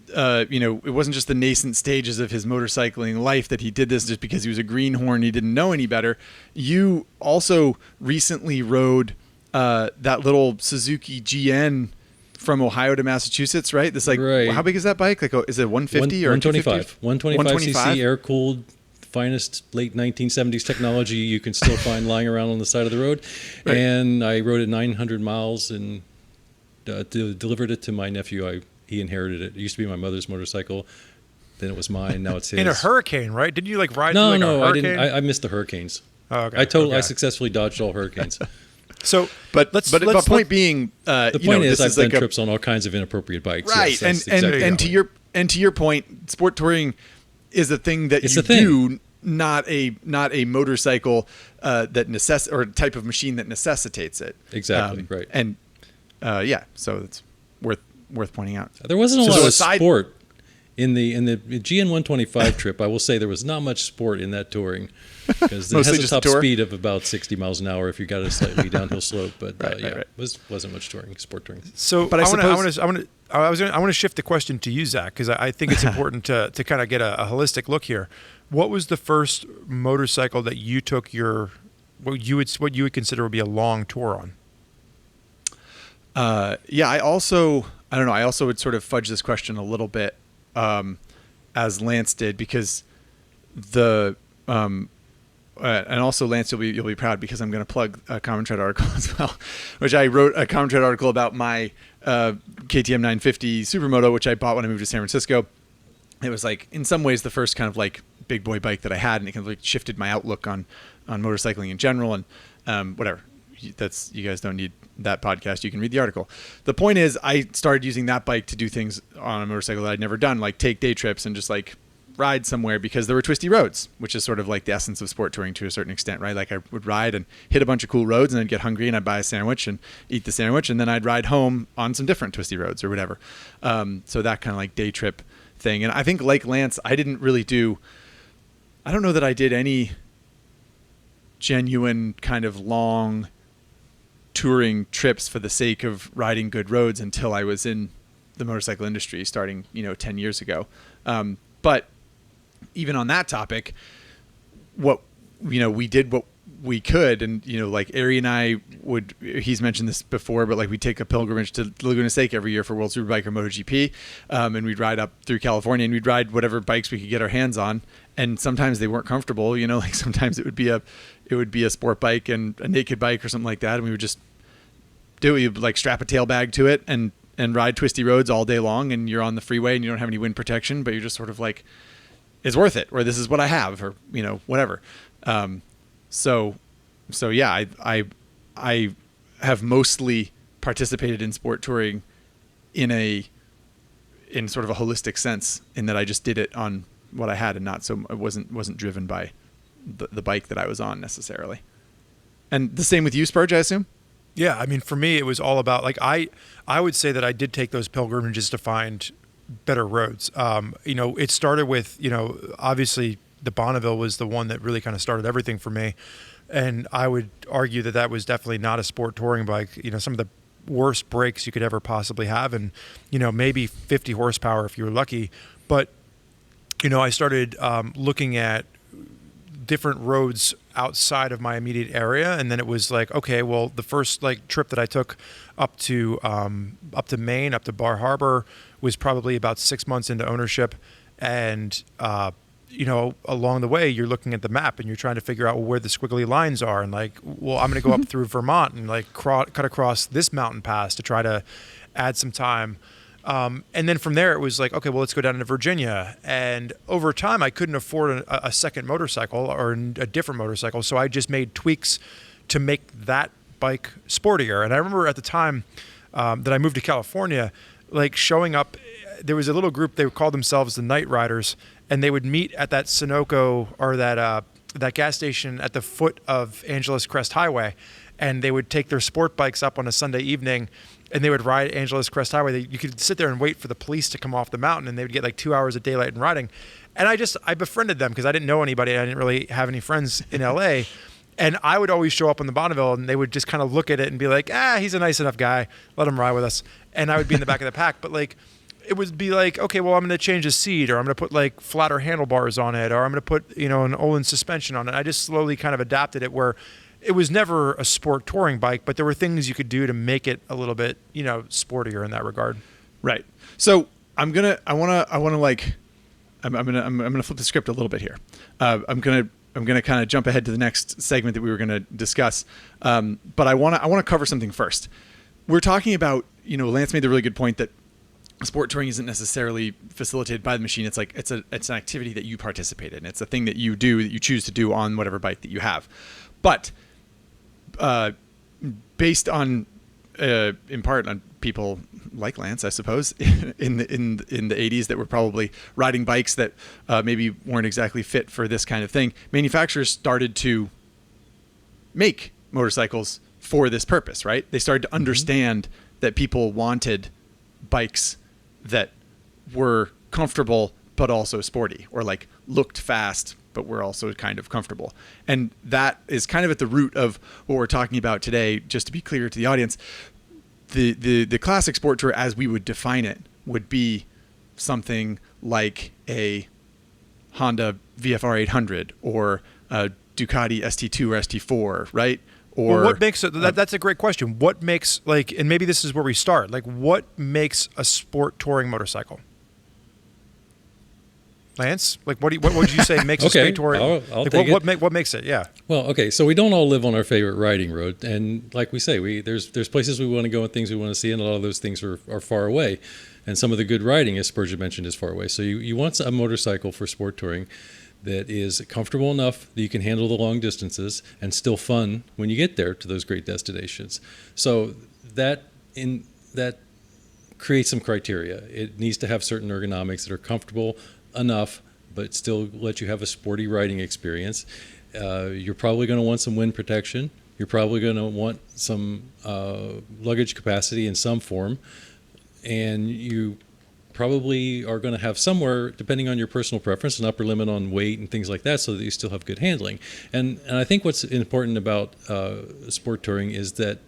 it wasn't just the nascent stages of his motorcycling life that he did this just because he was a greenhorn, he didn't know any better. You also recently rode that little Suzuki GN from Ohio to Massachusetts, right? This Right. How big is that bike? Like, is it 150 or 125? 125 125? cc air-cooled, finest late 1970s technology you can still find lying around on the side of the road. Right. And I rode it 900 miles and delivered it to my nephew. He inherited it. It used to be my mother's motorcycle. Then it was mine. Now it's his. In a hurricane, right? Didn't you ride No, through no, a I hurricane? didn't. I missed the hurricanes. Oh, okay. I successfully dodged all hurricanes. So, But point being, The point is, I've done like trips on all kinds of inappropriate bikes. right, Yes, that's and exactly and right. to your point, sport touring is a thing that It's you a thing. do, not a motorcycle that or a type of machine that necessitates it. Exactly, right. And so it's worth pointing out. There wasn't a So lot of aside- sport in the GN 125 trip. I will say there was not much sport in that touring because it Mostly has a just a top tour? speed of about 60 miles an hour if you got a slightly downhill slope. But Right. it wasn't much sport touring. So, But I want to shift the question to you, Zach, because I think it's important to kind of get a holistic look here. What was the first motorcycle that you took what you would consider would be a long tour on? I also would sort of fudge this question a little bit, as Lance did, because and also Lance, you'll be proud because I'm going to plug a Common Thread article as well, which I wrote a Common Thread article about my KTM 950 Supermoto, which I bought when I moved to San Francisco. It was like in some ways the first kind of like big boy bike that I had, and it kind of like shifted my outlook on motorcycling in general. And whatever, you guys don't need that podcast. You can read the article. The point is, I started using that bike to do things on a motorcycle that I'd never done, like take day trips and just like ride somewhere, because there were twisty roads, which is sort of like the essence of sport touring to a certain extent, right? Like I would ride and hit a bunch of cool roads, and I'd get hungry and I'd buy a sandwich and eat the sandwich, and then I'd ride home on some different twisty roads or whatever. So that kind of like day trip thing. And I think like Lance, I don't know that I did any genuine kind of long touring trips for the sake of riding good roads until I was in the motorcycle industry starting, 10 years ago. But even on that topic, we did what we could. And, like Ari and I he's mentioned this before, but like we'd take a pilgrimage to Laguna Seca every year for World Superbike or MotoGP. And we'd ride up through California, and we'd ride whatever bikes we could get our hands on. And sometimes they weren't comfortable, like sometimes it would be a sport bike and a naked bike or something like that. And we would just you'd like strap a tail bag to it and ride twisty roads all day long. And you're on the freeway and you don't have any wind protection, but you're just sort of like is worth it, or this is what I have, or whatever. So yeah, I have mostly participated in sport touring in sort of a holistic sense, in that I just did it on what I had, and not so, it wasn't driven by the bike that I was on necessarily. And the same with you, Spurge, I assume? Yeah, I mean, for me, it was all about, like, I would say that I did take those pilgrimages to find better roads. It started with, obviously the Bonneville was the one that really kind of started everything for me. And I would argue that was definitely not a sport touring bike. Some of the worst brakes you could ever possibly have, and, maybe 50 horsepower if you were lucky. But, I started looking at different roads outside of my immediate area, and then it was like, okay, well, the first trip that I took up to Maine, up to Bar Harbor, was probably about 6 months into ownership, and along the way you're looking at the map and you're trying to figure out where the squiggly lines are, and I'm going to go up through Vermont and cut across this mountain pass to try to add some time. And then from there, it was like, okay, well, let's go down to Virginia. And over time, I couldn't afford a second motorcycle or a different motorcycle. So I just made tweaks to make that bike sportier. And I remember at the time that I moved to California, showing up, there was a little group, they would call themselves the Night Riders, and they would meet at that Sunoco, or that gas station at the foot of Angeles Crest Highway. And they would take their sport bikes up on a Sunday evening, and they would ride Angeles Crest Highway. You could sit there and wait for the police to come off the mountain, and they would get 2 hours of daylight and riding. And I befriended them because I didn't know anybody. I didn't really have any friends in LA. And I would always show up on the Bonneville, and they would just kind of look at it and be like, he's a nice enough guy. Let him ride with us. And I would be in the back of the pack. But it would be okay, well, I'm going to change the seat, or I'm going to put flatter handlebars on it, or I'm going to put, an Olin suspension on it. I just slowly kind of adapted it where it was never a sport touring bike, but there were things you could do to make it a little bit, sportier in that regard. Right. So I'm gonna flip the script a little bit here. I'm gonna kind of jump ahead to the next segment that we were gonna discuss. But I wanna cover something first. We're talking about, Lance made the really good point that sport touring isn't necessarily facilitated by the machine. It's it's an activity that you participate in. It's a thing that you do, that you choose to do on whatever bike that you have. But based on, in part on people like Lance, I suppose, in the 80s, that were probably riding bikes that maybe weren't exactly fit for this kind of thing, manufacturers started to make motorcycles for this purpose, right? They started to understand that people wanted bikes that were comfortable but also sporty, or looked fast but we're also kind of comfortable. And that is kind of at the root of what we're talking about today. Just to be clear to the audience, the classic sport tour, as we would define it, would be something like a Honda VFR 800 or a Ducati ST2 or ST4, right? Or what makes it, that's a great question. What makes, and maybe this is where we start, what makes a sport touring motorcycle? Lance, what would you say makes a sport touring? I'll take it. What makes it? Yeah. Well, okay, so we don't all live on our favorite riding road, and like we say, there's places we want to go and things we want to see, and a lot of those things are far away, and some of the good riding, as Spurgeon mentioned, is far away. So you want a motorcycle for sport touring that is comfortable enough that you can handle the long distances and still fun when you get there to those great destinations. So that creates some criteria. It needs to have certain ergonomics that are comfortable enough but still let you have a sporty riding experience. You're probably going to want some wind protection. You're probably going to want some luggage capacity in some form, and you probably are going to have somewhere, depending on your personal preference, an upper limit on weight and things like that, so that you still have good handling. And I think what's important about sport touring is that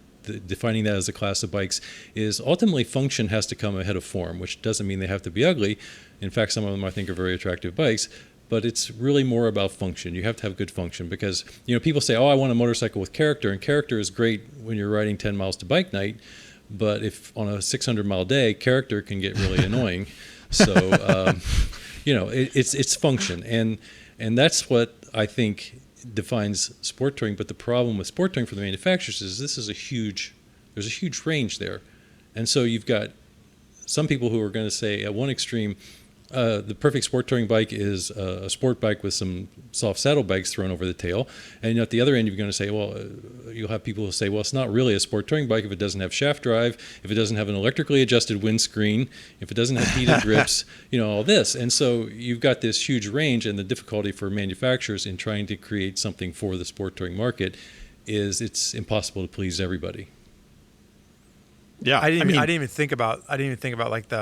defining that as a class of bikes is ultimately function has to come ahead of form, which doesn't mean they have to be ugly. In fact, some of them I think are very attractive bikes, but it's really more about function. You have to have good function because, people say, I want a motorcycle with character, and character is great when you're riding 10 miles to bike night, but if on a 600-mile day, character can get really annoying. So, it's function, and that's what I think defines sport touring. But the problem with sport touring for the manufacturers is there's a huge range there, and so you've got some people who are going to say at one extreme, the perfect sport touring bike is a sport bike with some soft saddlebags thrown over the tail. And at the other end, you're going to say, well, you'll have people who say, well, it's not really a sport touring bike if it doesn't have shaft drive, if it doesn't have an electrically adjusted windscreen, if it doesn't have heated grips, all this. And so you've got this huge range, and the difficulty for manufacturers in trying to create something for the sport touring market is it's impossible to please everybody. Yeah, I didn't even think about like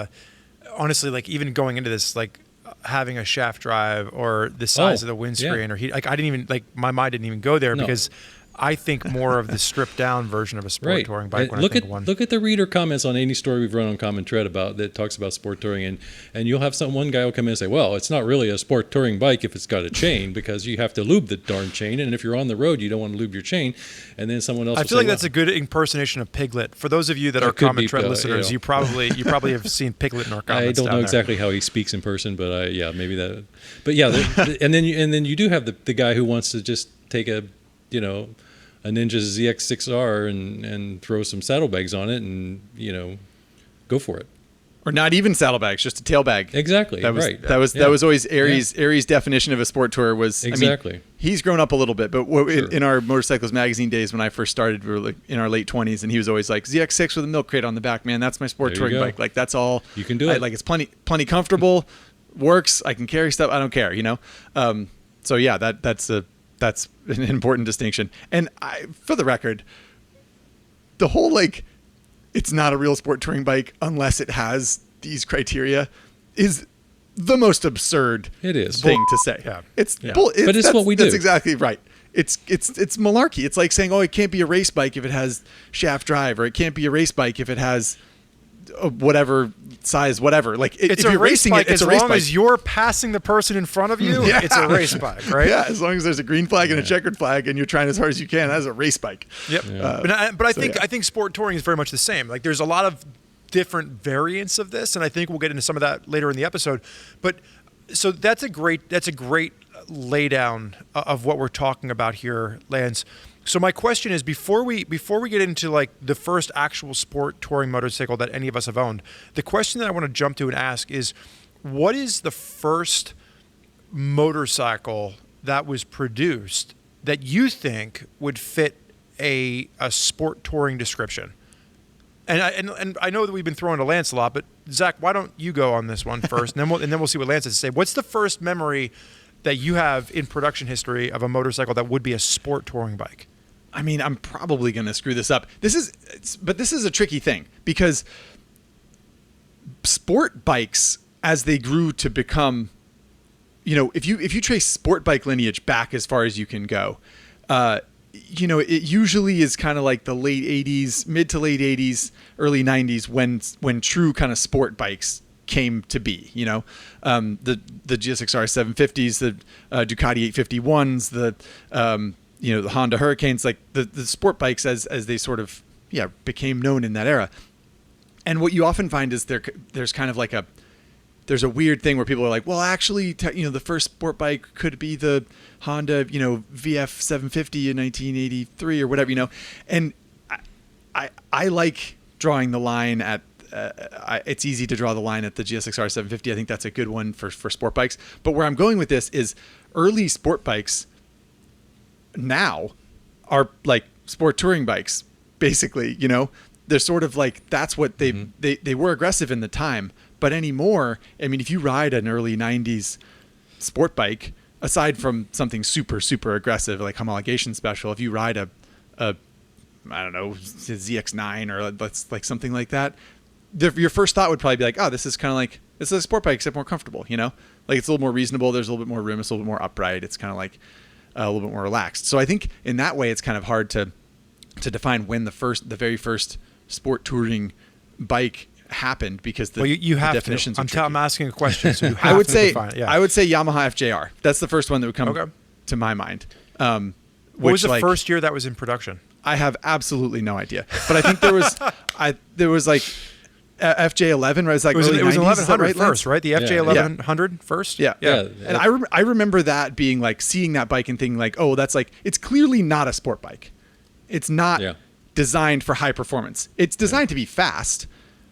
honestly, like even going into this, like having a shaft drive or the size of the windscreen or heat, like I didn't even, like my mind didn't even go there because I think more of the stripped down version of a sport touring bike. Look at the reader comments on any story we've run on Common Tread about that talks about sport touring, and you'll have one guy will come in and say, well, it's not really a sport touring bike if it's got a chain because you have to lube the darn chain, and if you're on the road you don't want to lube your chain. And then someone else. I feel like that's a good impersonation of Piglet. For those of you that are Common Tread listeners, you probably have seen Piglet in our comments. I don't know exactly how he speaks in person, but maybe that. But yeah, and then you do have the guy who wants to just take a Ninja ZX6R and throw some saddlebags on it and go for it. Or not even saddlebags, just a tail bag. Exactly. That was always Aries' definition of a sport tour was exactly. I mean, he's grown up a little bit, but in our Motorcycles magazine days when I first started, we were like in our late 20s, and he was always like ZX6 with a milk crate on the back. Man, that's my sport touring bike. Like that's all you can do. Like it's plenty comfortable, works. I can carry stuff. I don't care. So yeah, that's an important distinction. And for the record, the whole it's not a real sport touring bike unless it has these criteria is the most absurd thing to say. Yeah. But it's what we do. That's exactly right. It's malarkey. It's like saying, oh, it can't be a race bike if it has shaft drive, or it can't be a race bike if it has whatever size, whatever. Like it's if you're racing bike, as long as you're passing the person in front of you. It's a race bike, right? Yeah, as long as there's a green flag and a checkered flag, and you're trying as hard as you can. That's a race bike. Yep. Yeah. But I think sport touring is very much the same. Like there's a lot of different variants of this, and I think we'll get into some of that later in the episode. But so that's a great laydown of what we're talking about here, Lance. So my question is, before we get into like the first actual sport touring motorcycle that any of us have owned, the question that I want to jump to and ask is, what is the first motorcycle that was produced that you think would fit a sport touring description? And I know that we've been throwing to Lance a lot, but Zach, why don't you go on this one first, and then we'll see what Lance has to say. What's the first memory that you have in production history of a motorcycle that would be a sport touring bike? I mean, I'm probably going to screw this up. This is a tricky thing because sport bikes, as they grew to become, if you trace sport bike lineage back as far as you can go, it usually is kind of like the late 80s, mid to late 80s, early 90s when true kind of sport bikes came to be. The GSX-R 750s, the Ducati 851s, the Honda Hurricanes, like the sport bikes as they sort of became known in that era. And what you often find is there's kind of like there's a weird thing where people are like, well, actually, the first sport bike could be the Honda, VF 750 in 1983 or whatever, And I like drawing the line at. It's easy to draw the line at the GSX-R 750. I think that's a good one for sport bikes. But where I'm going with this is early sport bikes now are like sport touring bikes, basically. They're sort of like, that's what they were aggressive in the time. But anymore, I mean, if you ride an early 90s sport bike, aside from something super, super aggressive like homologation special, if you ride a I don't know, ZX9 or let's like something like that, your first thought would probably be like, oh, this is kind of like, it's a sport bike except more comfortable, like it's a little more reasonable. There's a little bit more room. It's a little bit more upright. It's kind of like a little bit more relaxed. So I think in that way, it's kind of hard to define when the very first sport touring bike happened, because the definitions are tricky. I'm asking a question, so you have I would to say define it. Yeah. I would say Yamaha FJR. That's the first one that would come to my mind. What was the first year that was in production? I have absolutely no idea, but I think there was like FJ11, right? It was early 90s, 1100 right, first, right? The FJ 1100 first? Yeah. And I remember that being like, seeing that bike and thinking like, oh, that's like, it's clearly not a sport bike. It's not designed for high performance. It's designed to be fast,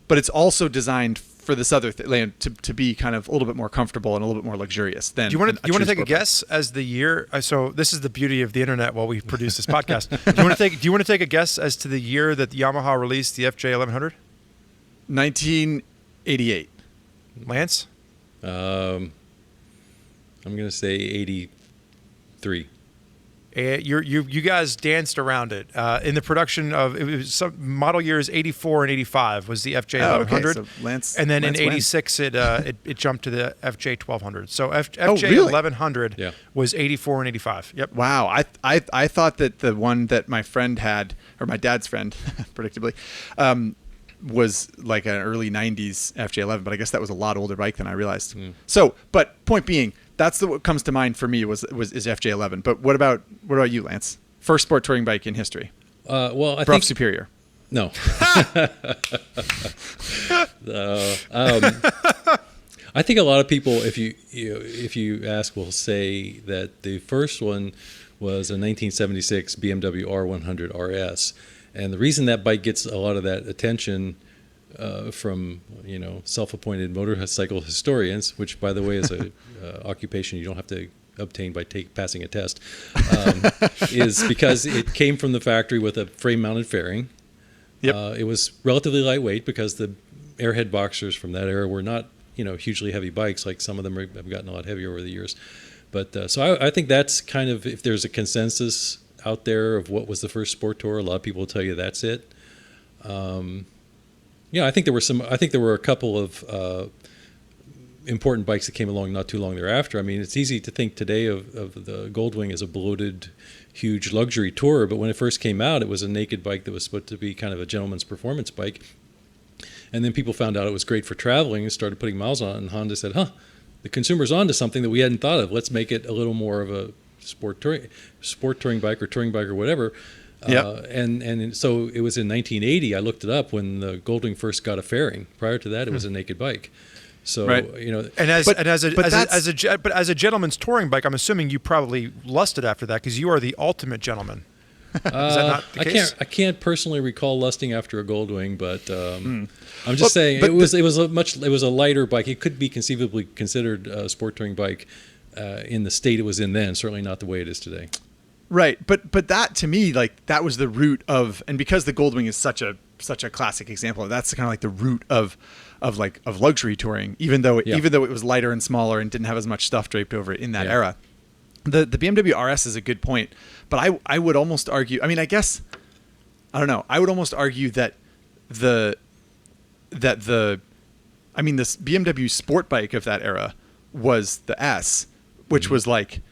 but it's also designed for this other land to be kind of a little bit more comfortable and a little bit more luxurious than. Do you want to take a sport bike. guess as the year? So this is the beauty of the internet while we produce this podcast. Do you want to take a guess as to the year that Yamaha released the FJ 1100? 1988. Lance? I'm going to say 83. You guys danced around it in the production of it was some model years 84 and 85 was the FJ 1100, So Lance, and then Lance in wins. 86 it jumped to the FJ 1200. So FJ really? 1100 was 84 and 85. Yep. Wow, I thought that the one that my friend had, or my dad's friend, predictably, was like an early 90s FJ11, but I guess that was a lot older bike than I realized. So, but point being, that's what comes to mind for me is FJ11. But what about you, Lance? First sport touring bike in history. Well, I Bruff think Superior. no. I think a lot of people, if you ask, will say that the first one was a 1976 BMW R100 RS. And the reason that bike gets a lot of that attention from self-appointed motorcycle historians, which by the way is a occupation you don't have to obtain by passing a test, is because it came from the factory with a frame-mounted fairing. It was relatively lightweight because the airhead boxers from that era were not hugely heavy bikes, like some of them have gotten a lot heavier over the years. But so I think that's kind of, if there's a consensus out there of what was the first sport tour, a lot of people will tell you that's it. I think there were a couple of important bikes that came along not too long thereafter. I mean, it's easy to think today of the Goldwing as a bloated, huge luxury tourer, but when it first came out, it was a naked bike that was supposed to be kind of a gentleman's performance bike. And then people found out it was great for traveling and started putting miles on it, and Honda said, the consumer's onto something that we hadn't thought of. Let's make it a little more of a sport touring bike or touring bike or whatever. And so it was in 1980, I looked it up, when the Goldwing first got a fairing. Prior to that, it was a naked bike. So, as a gentleman's touring bike, I'm assuming you probably lusted after that because you are the ultimate gentleman. Is that not the case? I can't personally recall lusting after a Goldwing, but I'm just saying it was a lighter bike. It could be conceivably considered a sport touring bike in the state it was in then. Certainly not the way it is today. Right, but that to me, like, that was the root of, and because the Goldwing is such a classic example, that's kind of like the root of luxury touring. Even though it was lighter and smaller and didn't have as much stuff draped over it in that era. The BMW RS is a good point, but I would almost argue. I mean, I guess I don't know. I would almost argue that this BMW sport bike of that era was the S, which was like.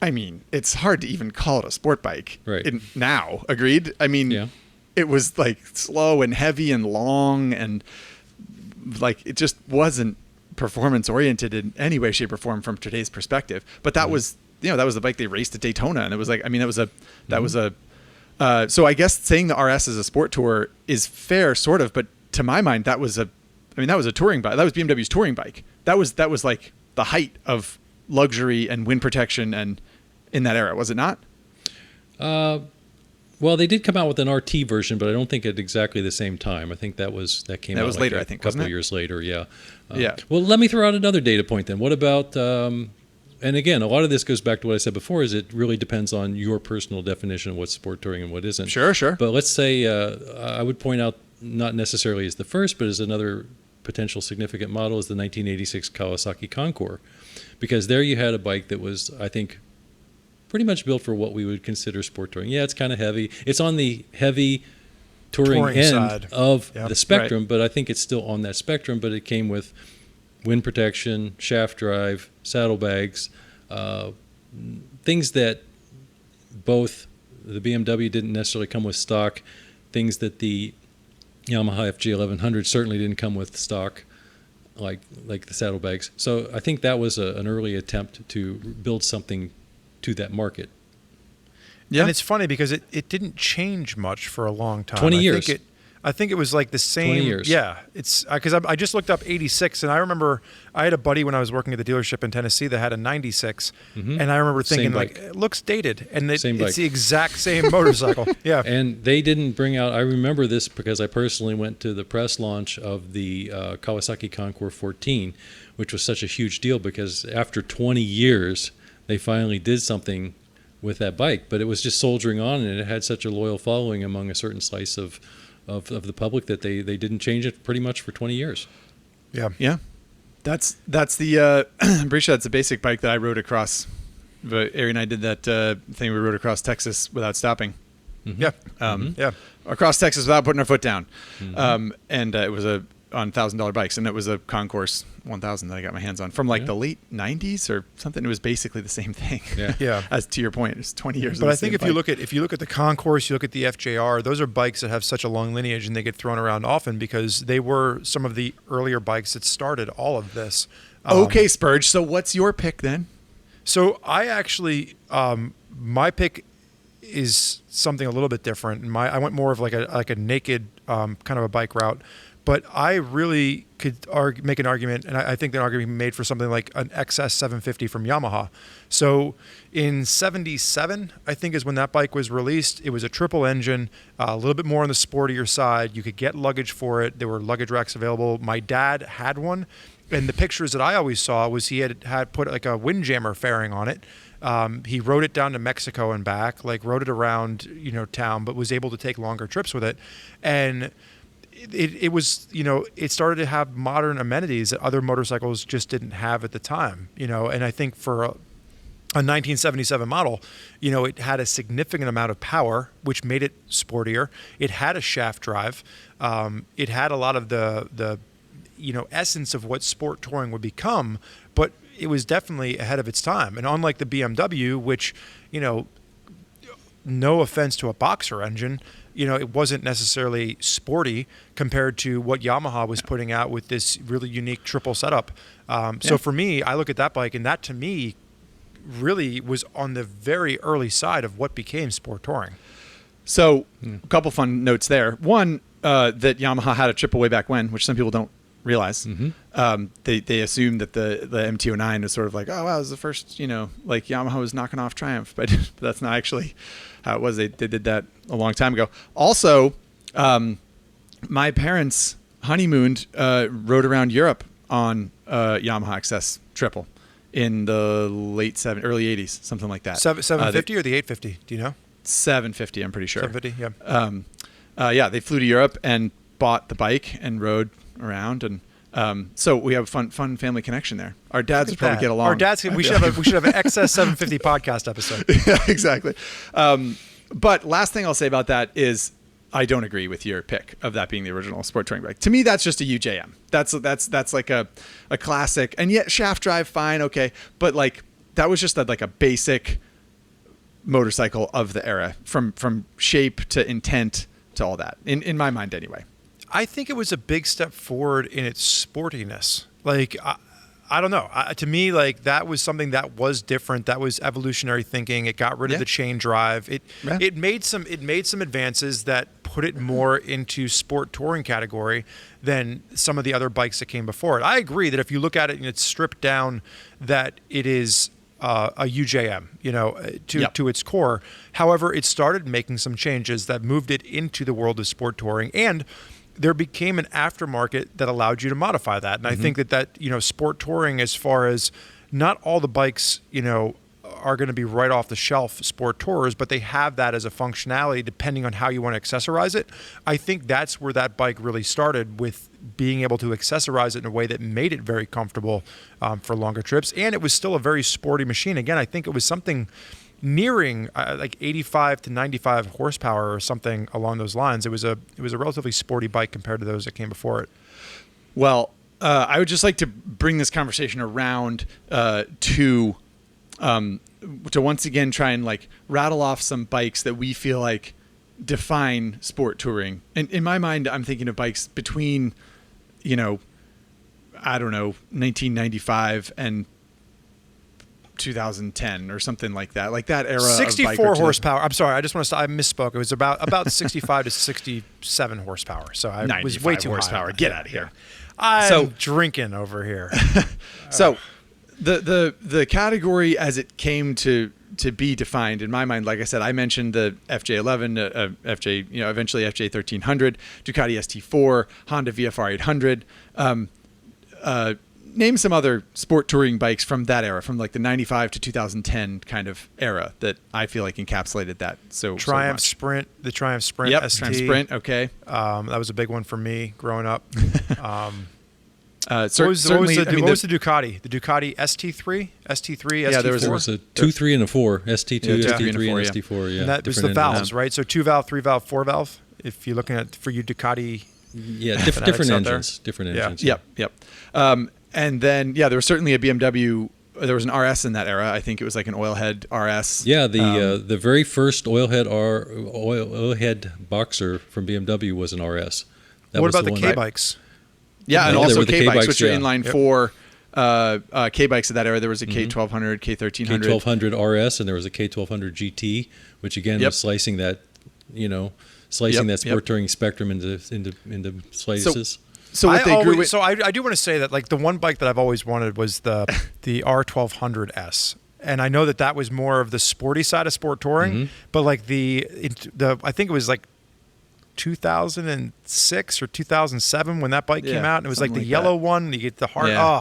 I mean, it's hard to even call it a sport bike now. Agreed? I mean, it was like slow and heavy and long, and like it just wasn't performance oriented in any way, shape, or form from today's perspective. But that was, that was the bike they raced at Daytona, and it was like, I mean, so I guess saying the RS as a sport tour is fair, sort of. But to my mind, that was a touring bike. That was BMW's touring bike. That was like the height of luxury and wind protection and in that era, was it not? Well, they did come out with an RT version, but I don't think at exactly the same time. I think that came out later, like I think, a couple wasn't of it? years later. Yeah. Yeah. Well, let me throw out another data point then. What about? And again, a lot of this goes back to what I said before: is it really depends on your personal definition of what's sport touring and what isn't. Sure. But let's say I would point out, not necessarily as the first, but as another potential significant model, is the 1986 Kawasaki Concours, because there you had a bike that was, I think, pretty much built for what we would consider sport touring. Yeah, it's kind of heavy. It's on the heavy touring end side of the spectrum, but I think it's still on that spectrum. But it came with wind protection, shaft drive, saddlebags, things that both the BMW didn't necessarily come with stock, things that the Yamaha FJ1100 certainly didn't come with stock, like the saddlebags. So I think that was an early attempt to build something to that market. Yeah. And it's funny because it didn't change much for a long time. 20 years. I think it was like the same. 20 years. Yeah, it's because I just looked up 86, and I remember I had a buddy when I was working at the dealership in Tennessee that had a 96, and I remember thinking like it looks dated, and it's the exact same motorcycle. Yeah, and they didn't bring out. I remember this because I personally went to the press launch of the Kawasaki Concours 14, which was such a huge deal because after 20 years they finally did something with that bike, but it was just soldiering on, and it had such a loyal following among a certain slice of the public that they didn't change it pretty much for 20 years. Yeah. That's the I'm pretty sure that's the basic bike that I rode across. But Ari and I did that thing. We rode across Texas without stopping. Yeah. Across Texas without putting our foot down. And it was on $1,000 bikes, and it was a Concours 1000 that I got my hands on from like the late 90s or something. It was basically the same thing. Yeah. As to your point, it's 20 years. But I think if you look at the Concours, you look at the FJR, those are bikes that have such a long lineage, and they get thrown around often because they were some of the earlier bikes that started all of this. Okay, Spurge. So what's your pick then? So I actually, my pick is something a little bit different. I went more of like a naked kind of a bike route. But I really could make an argument, and I think the argument can be made for something like an XS 750 from Yamaha. So in 77, I think is when that bike was released. It was a triple engine, a little bit more on the sportier side. You could get luggage for it. There were luggage racks available. My dad had one, and the pictures that I always saw was he had put like a windjammer fairing on it. He rode it down to Mexico and back, like rode it around, town, but was able to take longer trips with it. And it was, it started to have modern amenities that other motorcycles just didn't have at the time, and I think for a 1977 model, it had a significant amount of power, which made it sportier. It had a shaft drive. It had a lot of the essence of what sport touring would become, but it was definitely ahead of its time. And unlike the BMW, which, no offense to a boxer engine, it wasn't necessarily sporty compared to what Yamaha was putting out with this really unique triple setup. So for me, I look at that bike, and that to me really was on the very early side of what became sport touring. So a couple fun notes there. One, that Yamaha had a triple way back when, which some people don't realize. They assume that the MT-09 is sort of like, oh wow, it was the first, like Yamaha was knocking off Triumph, but that's not actually how it was. They did that a long time ago. Also, my parents honeymooned, rode around Europe on Yamaha XS triple in the early 80s, something like that. 750 or the 850? Do you know? 750, I'm pretty sure. 750, yeah. They flew to Europe and bought the bike and rode around, and so we have a fun family connection there. Our dads would probably get along. Our dads, we should have an XS 750 podcast episode. Yeah, exactly. But last thing I'll say about that is I don't agree with your pick of that being the original sport touring bike. To me, that's just a UJM. That's like a classic, and yet shaft drive, fine, okay, but like that was just like a basic motorcycle of the era, from shape to intent to all that, in my mind anyway. I think it was a big step forward in its sportiness. Like, I don't know. To me, like that was something that was different. That was evolutionary thinking. It got rid of the chain drive. It made some advances that put it more into sport touring category than some of the other bikes that came before it. I agree that if you look at it and it's stripped down, that it is a UJM, to its core. However, it started making some changes that moved it into the world of sport touring, and there became an aftermarket that allowed you to modify that. And I think that sport touring, as far as not all the bikes, are going to be right off the shelf sport tourers, but they have that as a functionality depending on how you want to accessorize it. I think that's where that bike really started, with being able to accessorize it in a way that made it very comfortable for longer trips. And it was still a very sporty machine. Again, I think it was something nearing like 85 to 95 horsepower or something along those lines. It was a relatively sporty bike compared to those that came before it. Well, I would just like to bring this conversation around to once again try and like rattle off some bikes that we feel like define sport touring. And in my mind, I'm thinking of bikes between, 1995 and 2010 or something like that. Like that era. 64 of biker horsepower. I'm sorry. I just want to. I misspoke. It was about 65 to 67 horsepower. So I was way too horsepower. high. Get out of here. I'm drinking over here. So the category as it came to be defined in my mind, like I said, I mentioned the FJ11, eventually FJ 1300, Ducati ST4, Honda VFR 800. Name some other sport touring bikes from that era, from like the 95 to 2010 kind of era that I feel like encapsulated that. So Triumph much. Sprint, the Triumph Sprint Yep, ST. Triumph Sprint. Okay. That was a big one for me growing up. What what was the Ducati? The Ducati ST3, ST3, Yeah, ST4. there was There was a 2, 3, and a 4. ST2, Yeah, ST3, and a 4, and ST4. Yeah, And that was the different valves, engines. right? So 2-valve, 3-valve, 4-valve. If you're looking at for you Ducati, Yeah, different fanatics out there. engines. Different Yeah. engines. Yep. And then there was certainly a BMW. There was an RS in that era. I think it was like an oilhead RS. Yeah, the very first oilhead boxer from BMW was an RS. That what was about the one K that- bikes? Yeah, and Yeah, also there were the K bikes, K-bikes, which are yeah. inline Yep. 4 K bikes of that era. There was a K1200, K1300. K1200 RS, and there was a K1200 GT, which again Yep. was slicing that, that sport Yep. touring spectrum into slices. So what they grew with. So I do want to say that like the one bike that I've always wanted was the R1200S. And I know that was more of the sporty side of sport touring, but like the I think it was like 2006 or 2007 when that bike came Yeah, out, and it was like the something like yellow one. You get the heart. Yeah.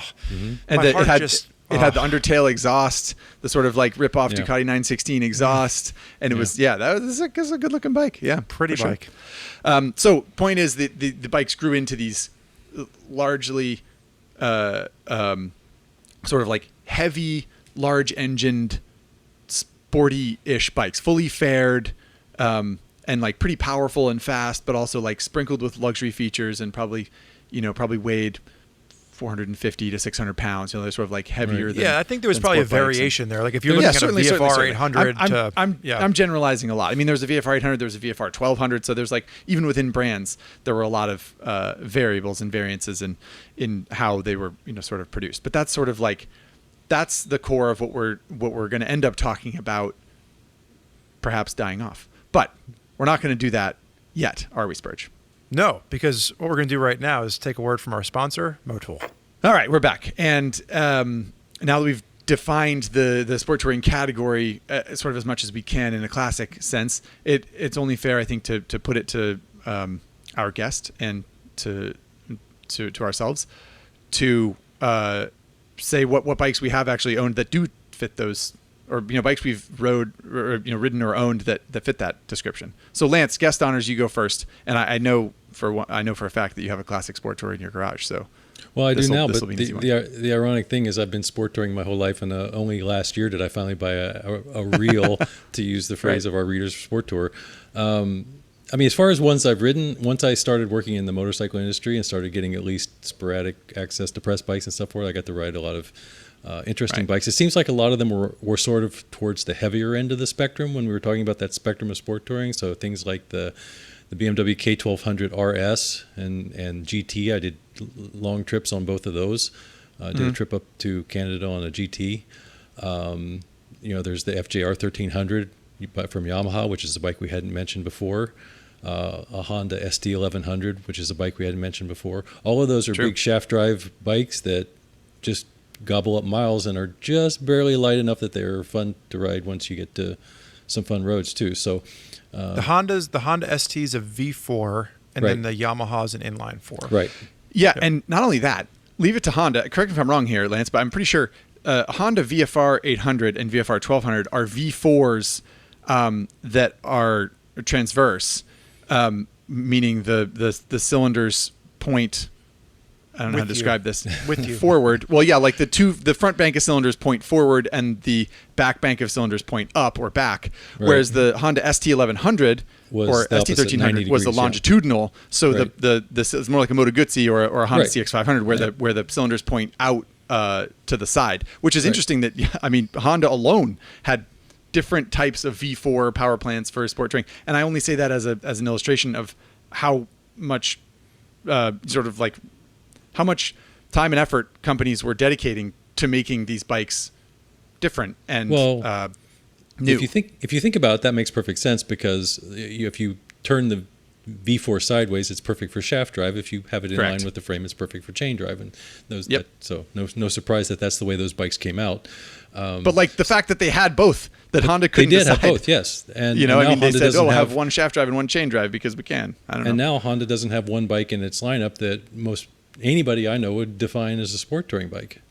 And my it heart had just. it had the undertail exhaust, the sort of like rip off Yeah. Ducati 916 exhaust, and it was that was a good looking bike. Yeah, Pretty for sure. bike. So point is the bikes grew into these largely sort of like heavy, large engined, sporty-ish bikes, fully fared, and like pretty powerful and fast, but also like sprinkled with luxury features, and probably weighed 450 to 600 pounds. They're sort of like heavier than. Yeah, I think there was than probably a sport bikes. variation there. Like if you're Yeah, looking at a certainly, VFR certainly. 800 I'm generalizing a lot. I mean, there's a VFR 800, there's a VFR 1200. So there's like, even within brands, there were a lot of variables and variances in how they were, sort of produced. But that's sort of like, that's the core of what we're going to end up talking about, perhaps dying off. But we're not going to do that yet, are we, Spurge? No, because what we're going to do right now is take a word from our sponsor, Motul. All right, we're back. And now that we've defined the sport touring category sort of as much as we can in a classic sense, it's only fair, I think, to put it to our guest and to ourselves to say what bikes we have actually owned that do fit those, or bikes we've ridden or owned that fit that description. So Lance, guest honors, you go first, and I know for a fact that you have a classic sport tour in your garage. So. Well, I do now, but this'll be an easy one. the ironic thing is I've been sport touring my whole life, and only last year did I finally buy a reel, to use the phrase of our readers for sport tour. I mean, as far as ones I've ridden, once I started working in the motorcycle industry and started getting at least sporadic access to press bikes and stuff for it, I got to ride a lot of interesting bikes. It seems like a lot of them were sort of towards the heavier end of the spectrum when we were talking about that spectrum of sport touring. So things like the BMW K1200 RS and GT. I did long trips on both of those. Did a trip up to Canada on a GT. There's the FJR 1300 from Yamaha, which is a bike we hadn't mentioned before. A Honda ST 1100, which is a bike we hadn't mentioned before. All of those are big shaft drive bikes that just gobble up miles and are just barely light enough that they're fun to ride once you get to some fun roads too. So The Honda ST is a V4, and then the Yamaha's an inline 4. Right. Yeah, and not only that, leave it to Honda. Correct me if I'm wrong here, Lance, but I'm pretty sure Honda VFR 800 and VFR 1200 are V4s that are transverse, meaning the cylinders point. I don't know how to describe this. With you. Forward. Well, yeah, like the front bank of cylinders point forward and the back bank of cylinders point up or back. Right. Whereas the Honda ST 1100 Was or the ST opposite, 1300 was the 90 degrees, yeah. longitudinal. So Right. it's more like a Moto Guzzi or a Honda Right. CX500 where the cylinders point out to the side, which is interesting that, I mean, Honda alone had different types of V4 power plants for sport touring. And I only say that as an illustration of how much how much time and effort companies were dedicating to making these bikes different and Well, new. If you think about it, that makes perfect sense because if you turn the V4 sideways, it's perfect for shaft drive. If you have it in Correct. line with the frame, it's perfect for chain drive. And those, Yep. so no surprise that that's the way those bikes came out. But like the fact that they had both, that Honda They couldn't did decide. have both, yes. And You know, and I now mean, they Honda said, doesn't we'll have one shaft drive and one chain drive because we can. I don't know. And now Honda doesn't have one bike in its lineup that anybody I know would define as a sport touring bike.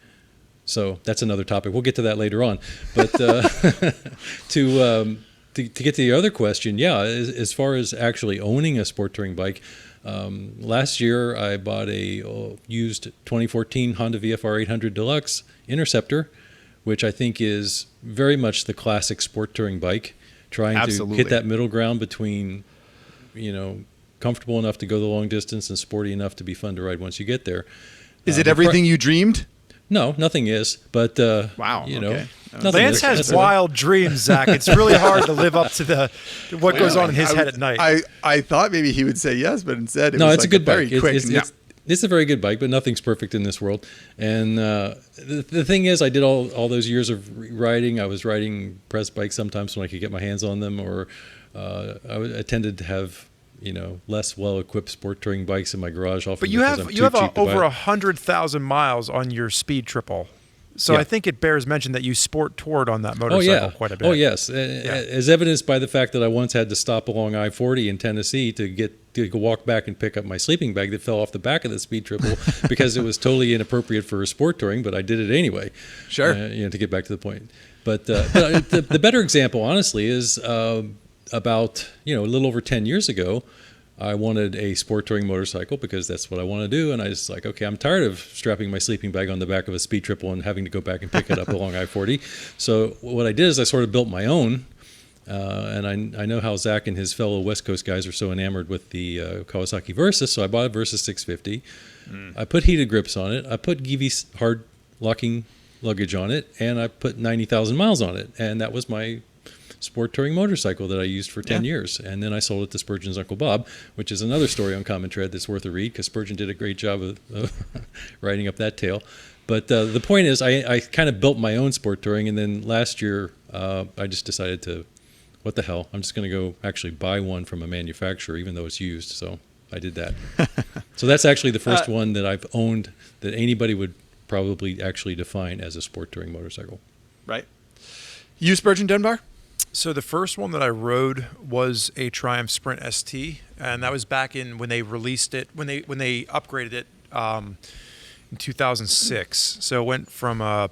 So that's another topic. We'll get to that later on. But to get to the other question, yeah, as far as actually owning a sport touring bike, last year I bought a used 2014 Honda VFR 800 Deluxe Interceptor, which I think is very much the classic sport touring bike, trying Absolutely. to hit that middle ground between, comfortable enough to go the long distance and sporty enough to be fun to ride once you get there. Is it everything you dreamed? No, nothing is. But Wow, okay. nothing Lance is. has That's wild dreams, Zach. It's really hard to live up to what goes on in his head at night. I thought maybe he would say yes, but instead it No, was it's like a good very bike. quick. It's a very good bike, but nothing's perfect in this world. And the thing is, I did all those years of riding. I was riding press bikes sometimes when I could get my hands on them, or I tended to have less well-equipped sport touring bikes in my garage. Often But you because have I'm you too have cheap to buy over it. 100,000 miles on your speed triple. So Yeah. I think it bears mention that you sport toured on that Oh motorcycle yeah, quite a bit. oh yes, as evidenced by the fact that I once had to stop along I-40 in Tennessee to walk back and pick up my sleeping bag that fell off the back of the speed triple because it was totally inappropriate for sport touring, but I did it anyway. Sure. To get back to the point. But the better example, honestly, is about a little over 10 years ago. I wanted a sport touring motorcycle because that's what I want to do. And I was like, okay, I'm tired of strapping my sleeping bag on the back of a speed triple and having to go back and pick it up along I-40. So what I did is I sort of built my own. And I know how Zach and his fellow West Coast guys are so enamored with the Kawasaki Versus. So I bought a Versus 650. I put heated grips on it. I put Givi hard locking luggage on it. And I put 90,000 miles on it. And that was my sport touring motorcycle that I used for 10 years. And then I sold it to Spurgeon's Uncle Bob, which is another story on Common Tread that's worth a read because Spurgeon did a great job of writing up that tale. But the point is I kind of built my own sport touring. And then last year I just decided to, what the hell, I'm just going to go actually buy one from a manufacturer, even though it's used. So I did that. So that's actually the first one that I've owned that anybody would probably actually define as a sport touring motorcycle. Right. You, Spurgeon Dunbar? So the first one that I rode was a Triumph Sprint ST, and that was back in when they released it, when they upgraded it in 2006. So it went from I'm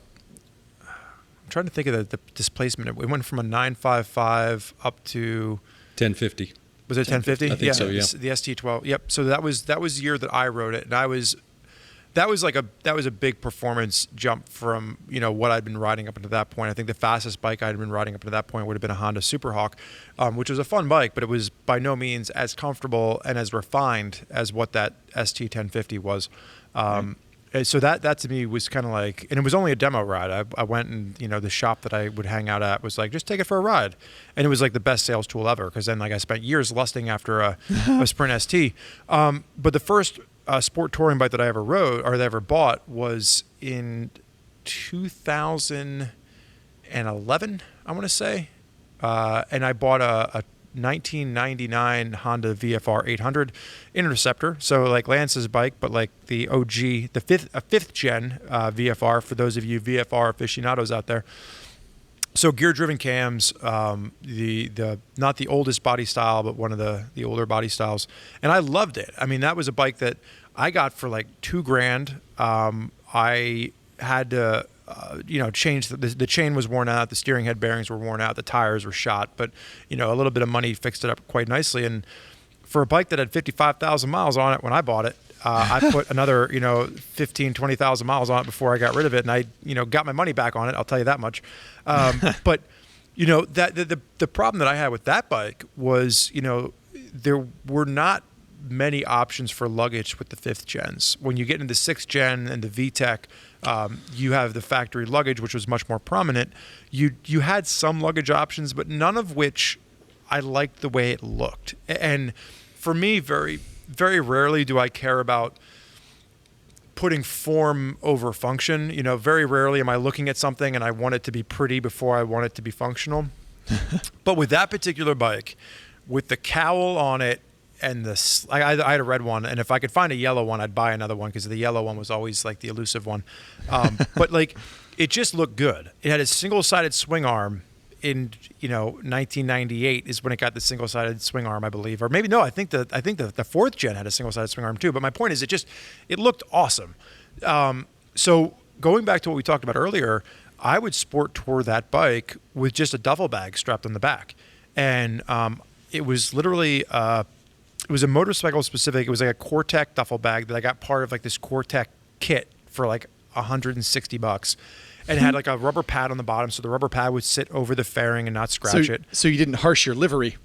trying to think of the displacement. It went from a 955 up to 1050. Was it 1050? I think so, yeah. The ST12. Yep. So that was the year that I rode it, and that was a big performance jump from what I'd been riding up until that point. I think the fastest bike I'd been riding up to that point would have been a Honda Superhawk, which was a fun bike, but it was by no means as comfortable and as refined as what that ST1050 was. So that to me was kind of like, and it was only a demo ride. I went and the shop that I would hang out at was like, just take it for a ride, and it was like the best sales tool ever because then I spent years lusting after a Sprint ST. But the first sport touring bike that I ever rode or that I ever bought was in 2011, I want to say, and I bought a 1999 Honda VFR 800 Interceptor. So like Lance's bike, but like the OG, a fifth gen VFR for those of you VFR aficionados out there. So gear-driven cams, the not the oldest body style, but one of the older body styles, and I loved it. I mean, that was a bike that I got for like $2,000. I had to, change the chain was worn out, the steering head bearings were worn out, the tires were shot, but a little bit of money fixed it up quite nicely. And for a bike that had 55,000 miles on it when I bought it, I put another 15, 20,000 miles on it before I got rid of it, and I got my money back on it. I'll tell you that much. But that the problem that I had with that bike was there were not many options for luggage with the fifth gens. When you get into the sixth gen and the VTEC, you have the factory luggage, which was much more prominent. You had some luggage options, but none of which I liked the way it looked. And for me, very, very rarely do I care about putting form over function. You know, very rarely am I looking at something and I want it to be pretty before I want it to be functional. But with that particular bike, with the cowl on it and I had a red one, and if I could find a yellow one, I'd buy another one because the yellow one was always like the elusive one. But like, it just looked good. It had a single-sided swing arm. In 1998 is when it got the single-sided swing arm, I believe, or maybe no. I think the fourth gen had a single-sided swing arm too. But my point is, it looked awesome. So going back to what we talked about earlier, I would sport tour that bike with just a duffel bag strapped on the back, and it was literally it was a motorcycle specific. It was like a Core-Tech duffel bag that I got part of like this Core-Tech kit for like $160. And it had like a rubber pad on the bottom, so the rubber pad would sit over the fairing and not scratch it. So you didn't harsh your livery.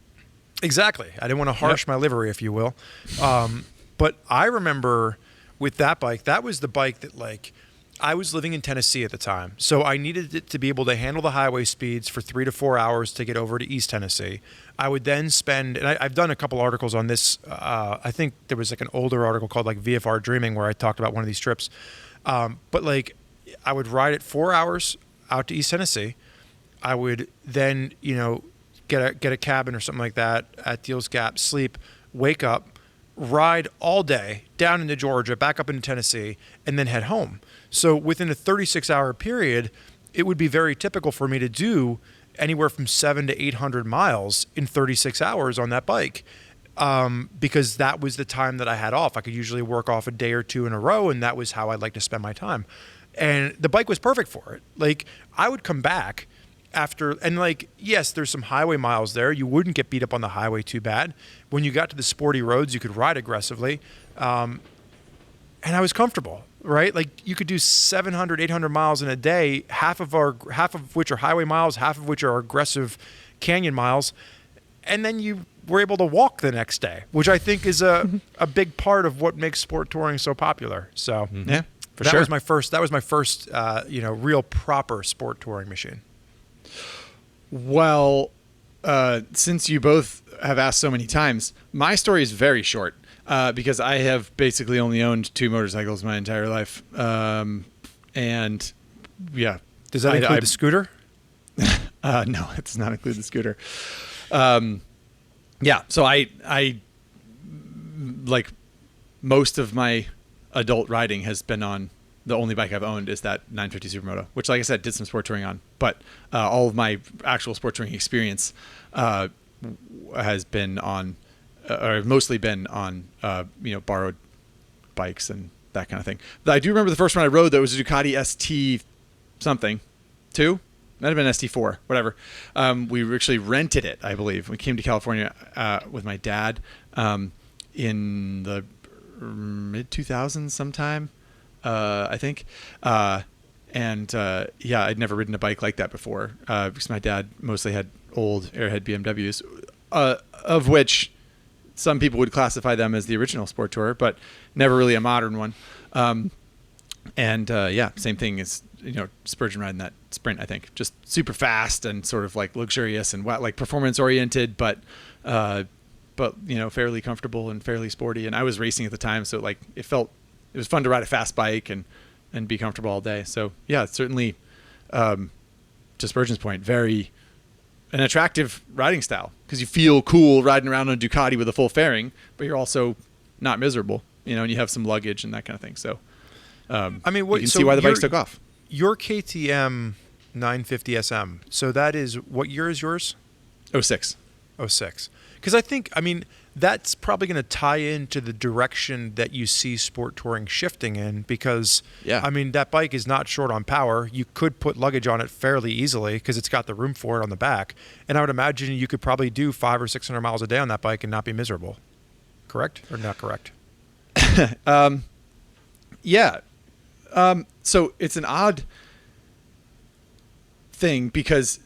Exactly. I didn't want to harsh my livery, if you will. But I remember with that bike, that was the bike that like, I was living in Tennessee at the time. So I needed it to be able to handle the highway speeds for 3 to 4 hours to get over to East Tennessee. I would then spend, and I've done a couple articles on this. I think there was like an older article called like VFR Dreaming where I talked about one of these trips. But like, I would ride it 4 hours out to East Tennessee. I would then, get a cabin or something like that at Deals Gap, sleep, wake up, ride all day down into Georgia, back up into Tennessee, and then head home. So within a 36-hour period, it would be very typical for me to do anywhere from 700 to 800 miles in 36 hours on that bike. Because that was the time that I had off. I could usually work off a day or two in a row, and that was how I'd like to spend my time. And the bike was perfect for it. Like, I would come back after, and like, yes, there's some highway miles there. You wouldn't get beat up on the highway too bad. When you got to the sporty roads, you could ride aggressively. And I was comfortable, right? Like, you could do 700, 800 miles in a day, half of which are highway miles, half of which are aggressive canyon miles. And then you were able to walk the next day, which I think is a big part of what makes sport touring so popular. So yeah. That was my first, real proper sport touring machine. Well, since you both have asked so many times, my story is very short because I have basically only owned 2 motorcycles my entire life. And yeah. Does that include the scooter? No, it does not include the scooter. Yeah. So I like most of my adult riding has been on the only bike I've owned is that 950 Supermoto, which, like I said, did some sport touring on. But all of my actual sport touring experience has been on, or mostly been on, borrowed bikes and that kind of thing. I do remember the first one I rode that was a Ducati ST something, 2. Might have been ST4, whatever. We actually rented it, I believe. We came to California with my dad in the mid-2000s sometime, I think. I'd never ridden a bike like that before because my dad mostly had old Airhead BMWs, of which some people would classify them as the original Sport Tourer, but never really a modern one. Same thing as, Spurgeon riding that Sprint, I think. Just super fast and sort of like luxurious and like performance oriented, but fairly comfortable and fairly sporty. And I was racing at the time, so like it was fun to ride a fast bike and be comfortable all day. So yeah, it's certainly, to Spurgeon's point, very an attractive riding style because you feel cool riding around on a Ducati with a full fairing, but you're also not miserable, and you have some luggage and that kind of thing. So, you can see why the bikes took off. Your KTM 950 SM. So that is, what year is yours? 06. 06. Because I think, that's probably going to tie into the direction that you see sport touring shifting in because, that bike is not short on power. You could put luggage on it fairly easily because it's got the room for it on the back. And I would imagine you could probably do 500 or 600 miles a day on that bike and not be miserable. Correct or not correct? Yeah. So it's an odd thing because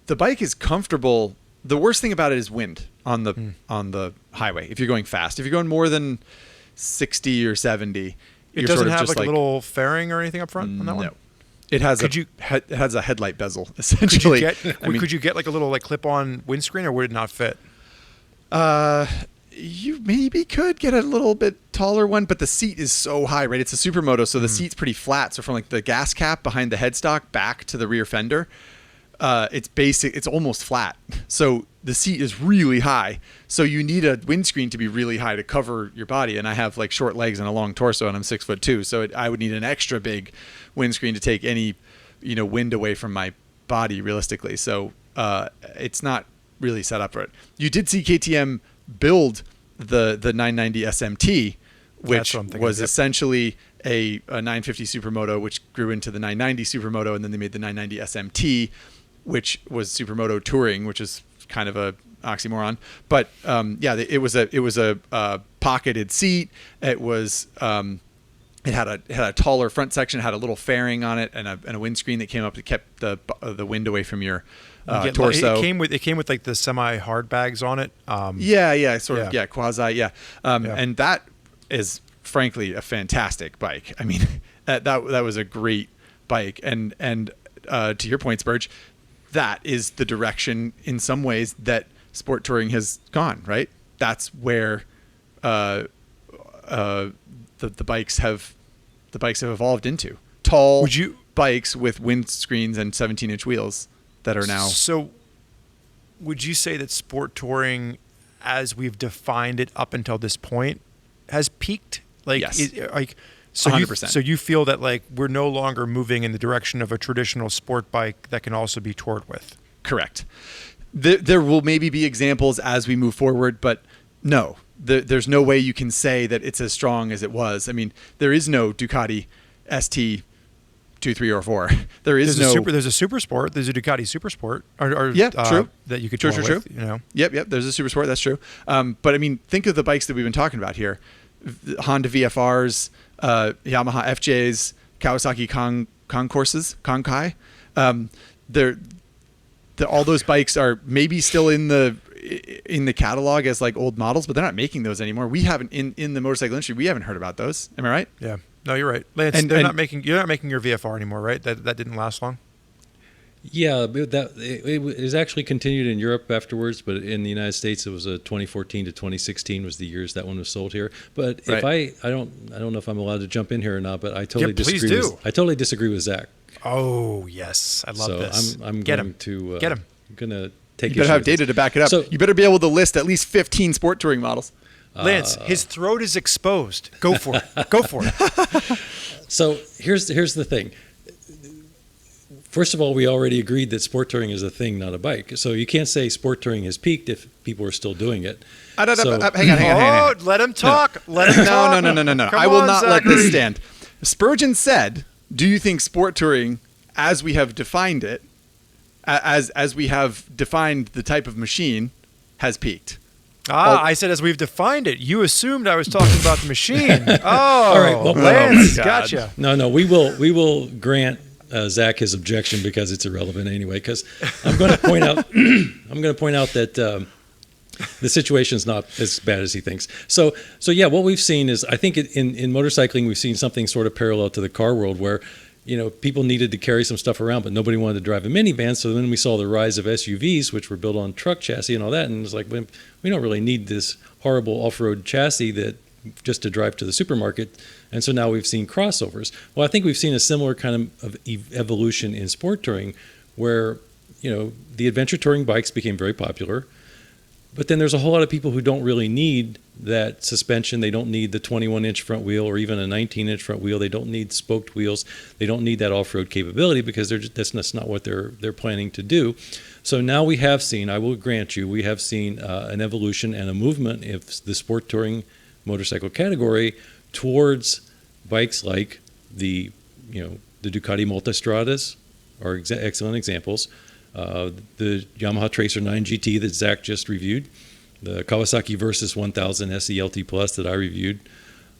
the bike is comfortable. The worst thing about it is wind on the highway. If you're going fast, if you're going more than 60 or 70, it doesn't have like a little fairing or anything up front on that one. No, it has it has a headlight bezel essentially. Could you get like a little like clip-on windscreen, or would it not fit? You maybe could get a little bit taller one, but the seat is so high, right? It's a supermoto, so the seat's pretty flat. So from like the gas cap behind the headstock back to the rear fender, it's almost flat. So the seat is really high. So you need a windscreen to be really high to cover your body. And I have like short legs and a long torso, and I'm 6'2". So I would need an extra big windscreen to take any, wind away from my body realistically. So it's not really set up for it. You did see KTM build the 990 SMT, which was essentially a 950 Supermoto, which grew into the 990 Supermoto, and then they made the 990 SMT, which was Supermoto Touring, which is kind of a oxymoron. But it was a pocketed seat. It was it had a taller front section, had a little fairing on it, and a windscreen that came up that kept the wind away from your torso. It came with like the semi hard bags on it. Quasi. And that is frankly a fantastic bike. I mean, that was a great bike. And to your point, Spurge, that is the direction in some ways that sport touring has gone. Right. That's where the bikes have evolved into tall bikes with windscreens and 17-inch wheels that are now. So would you say that sport touring, as we've defined it up until this point, has peaked? Like, yes. 100%. So you feel that like we're no longer moving in the direction of a traditional sport bike that can also be toured with? Correct. There will maybe be examples as we move forward, but no. There's no way you can say that it's as strong as it was. I mean, there is no Ducati ST 2, 3, or 4. There's a Super Sport. There's a Ducati Super Sport. True. That you could tour with. Yep. There's a Super Sport. That's true. But I mean, think of the bikes that we've been talking about here: Honda VFRs, Yamaha FJs, Kawasaki Konkai. All those bikes are maybe still in the catalog as like old models, but they're not making those anymore. We haven't in the motorcycle industry. We haven't heard about those. Am I right? Yeah. No, you're right, Lance. You're not making your VFR anymore, right? That didn't last long. Yeah, it was actually continued in Europe afterwards, but in the United States, it was 2014 to 2016 was the years that one was sold here. But if I don't know if I'm allowed to jump in here or not, but I totally disagree. Please do. I totally disagree with Zach. Oh yes, I love this. I'm get going him. to get him. I'm going to take. You better have data to back it up. So, you better be able to list at least 15 sport touring models. Lance, his throat is exposed. Go for it. Go for it. So here's the thing. First of all, we already agreed that sport touring is a thing, not a bike. So you can't say sport touring has peaked if people are still doing it. Hang on. Let him talk. No. Let him talk. No. I will not let this stand. Spurgeon said, do you think sport touring, as we have defined it, as we have defined the type of machine, has peaked? I said as we've defined it. You assumed I was talking about the machine. Oh, all right. Well, Lance, gotcha. No. We will grant Zach his objection because it's irrelevant anyway. Because I'm going to point out that the situation's not as bad as he thinks. So yeah, what we've seen is I think in motorcycling we've seen something sort of parallel to the car world where people needed to carry some stuff around, but nobody wanted to drive a minivan. So then we saw the rise of SUVs, which were built on truck chassis and all that. And it's like, we don't really need this horrible off-road chassis that just to drive to the supermarket. And so now we've seen crossovers. Well, I think we've seen a similar kind of evolution in sport touring where, the adventure touring bikes became very popular. But then there's a whole lot of people who don't really need that suspension. They don't need the 21-inch front wheel or even a 19-inch front wheel. They don't need spoked wheels. They don't need that off-road capability because that's not what they're planning to do. So now we have seen, I will grant you, we have seen an evolution and a movement of the sport touring motorcycle category towards bikes like the Ducati Multistradas are excellent examples. The Yamaha Tracer 9 GT that Zach just reviewed, the Kawasaki Versys 1000 SELT Plus that I reviewed.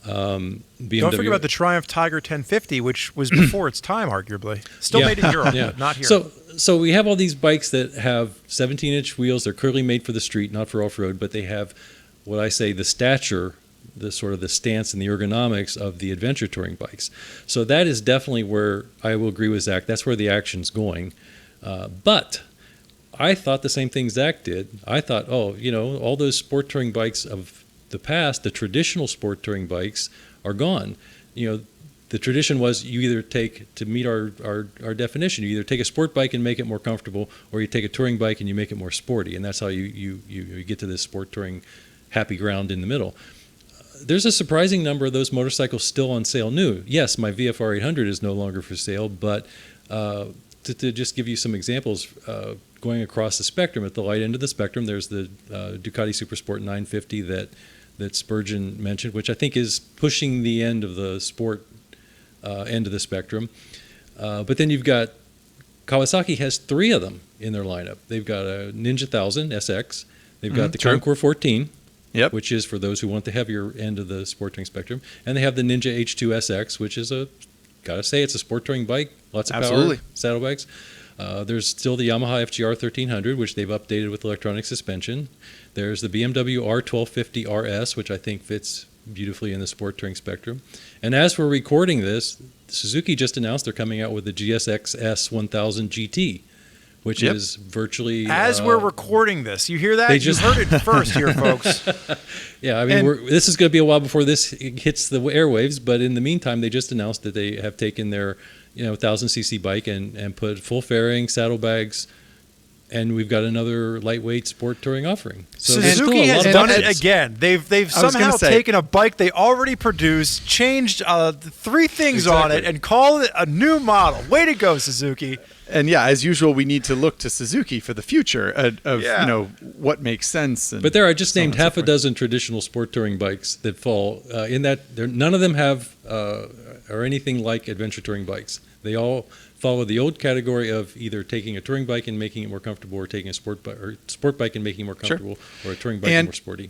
BMW. Don't forget about the Triumph Tiger 1050, which was before its time, arguably. Still made in Europe, but not here. So we have all these bikes that have 17-inch wheels. They're clearly made for the street, not for off-road, but they have what I say the stature, the sort of the stance and the ergonomics of the adventure touring bikes. So that is definitely where I will agree with Zach. That's where the action's going. But I thought the same thing Zach did. I thought, all those sport touring bikes of the past, the traditional sport touring bikes are gone. The tradition was you either take, to meet our definition, you either take a sport bike and make it more comfortable, or you take a touring bike and you make it more sporty, and that's how you get to this sport touring happy ground in the middle. There's a surprising number of those motorcycles still on sale new. Yes, my VFR 800 is no longer for sale, but to just give you some examples, going across the spectrum, at the light end of the spectrum, there's the Ducati Supersport 950 that Spurgeon mentioned, which I think is pushing the end of the sport end of the spectrum. But then you've got Kawasaki has 3 of them in their lineup. They've got a Ninja 1000 SX. They've got the Concours 14, which is for those who want the heavier end of the sport touring spectrum. And they have the Ninja H2 SX, which is gotta say, it's a sport touring bike. Lots of power, saddlebags. There's still the Yamaha FGR 1300, which they've updated with electronic suspension. There's the BMW R1250 RS, which I think fits beautifully in the sport touring spectrum. And as we're recording this, Suzuki just announced they're coming out with the GSX S1000 GT, which is virtually... As we're recording this, you hear that? You heard it first here, folks. Yeah, I mean, this is going to be a while before this hits the airwaves, but in the meantime, they just announced that they have taken their 1000cc bike and put full fairing, saddlebags, and we've got another lightweight sport touring offering. So Suzuki has done it again. They've somehow taken a bike they already produced, changed 3 things on it, and called it a new model. Way to go, Suzuki! And yeah, as usual, we need to look to Suzuki for the future of what makes sense. But there, I just named half a dozen traditional sport touring bikes that fall in that. None of them have or anything like adventure touring bikes. They all follow the old category of either taking a touring bike and making it more comfortable, or taking a sport bike and making it more comfortable, or a touring bike and more sporty.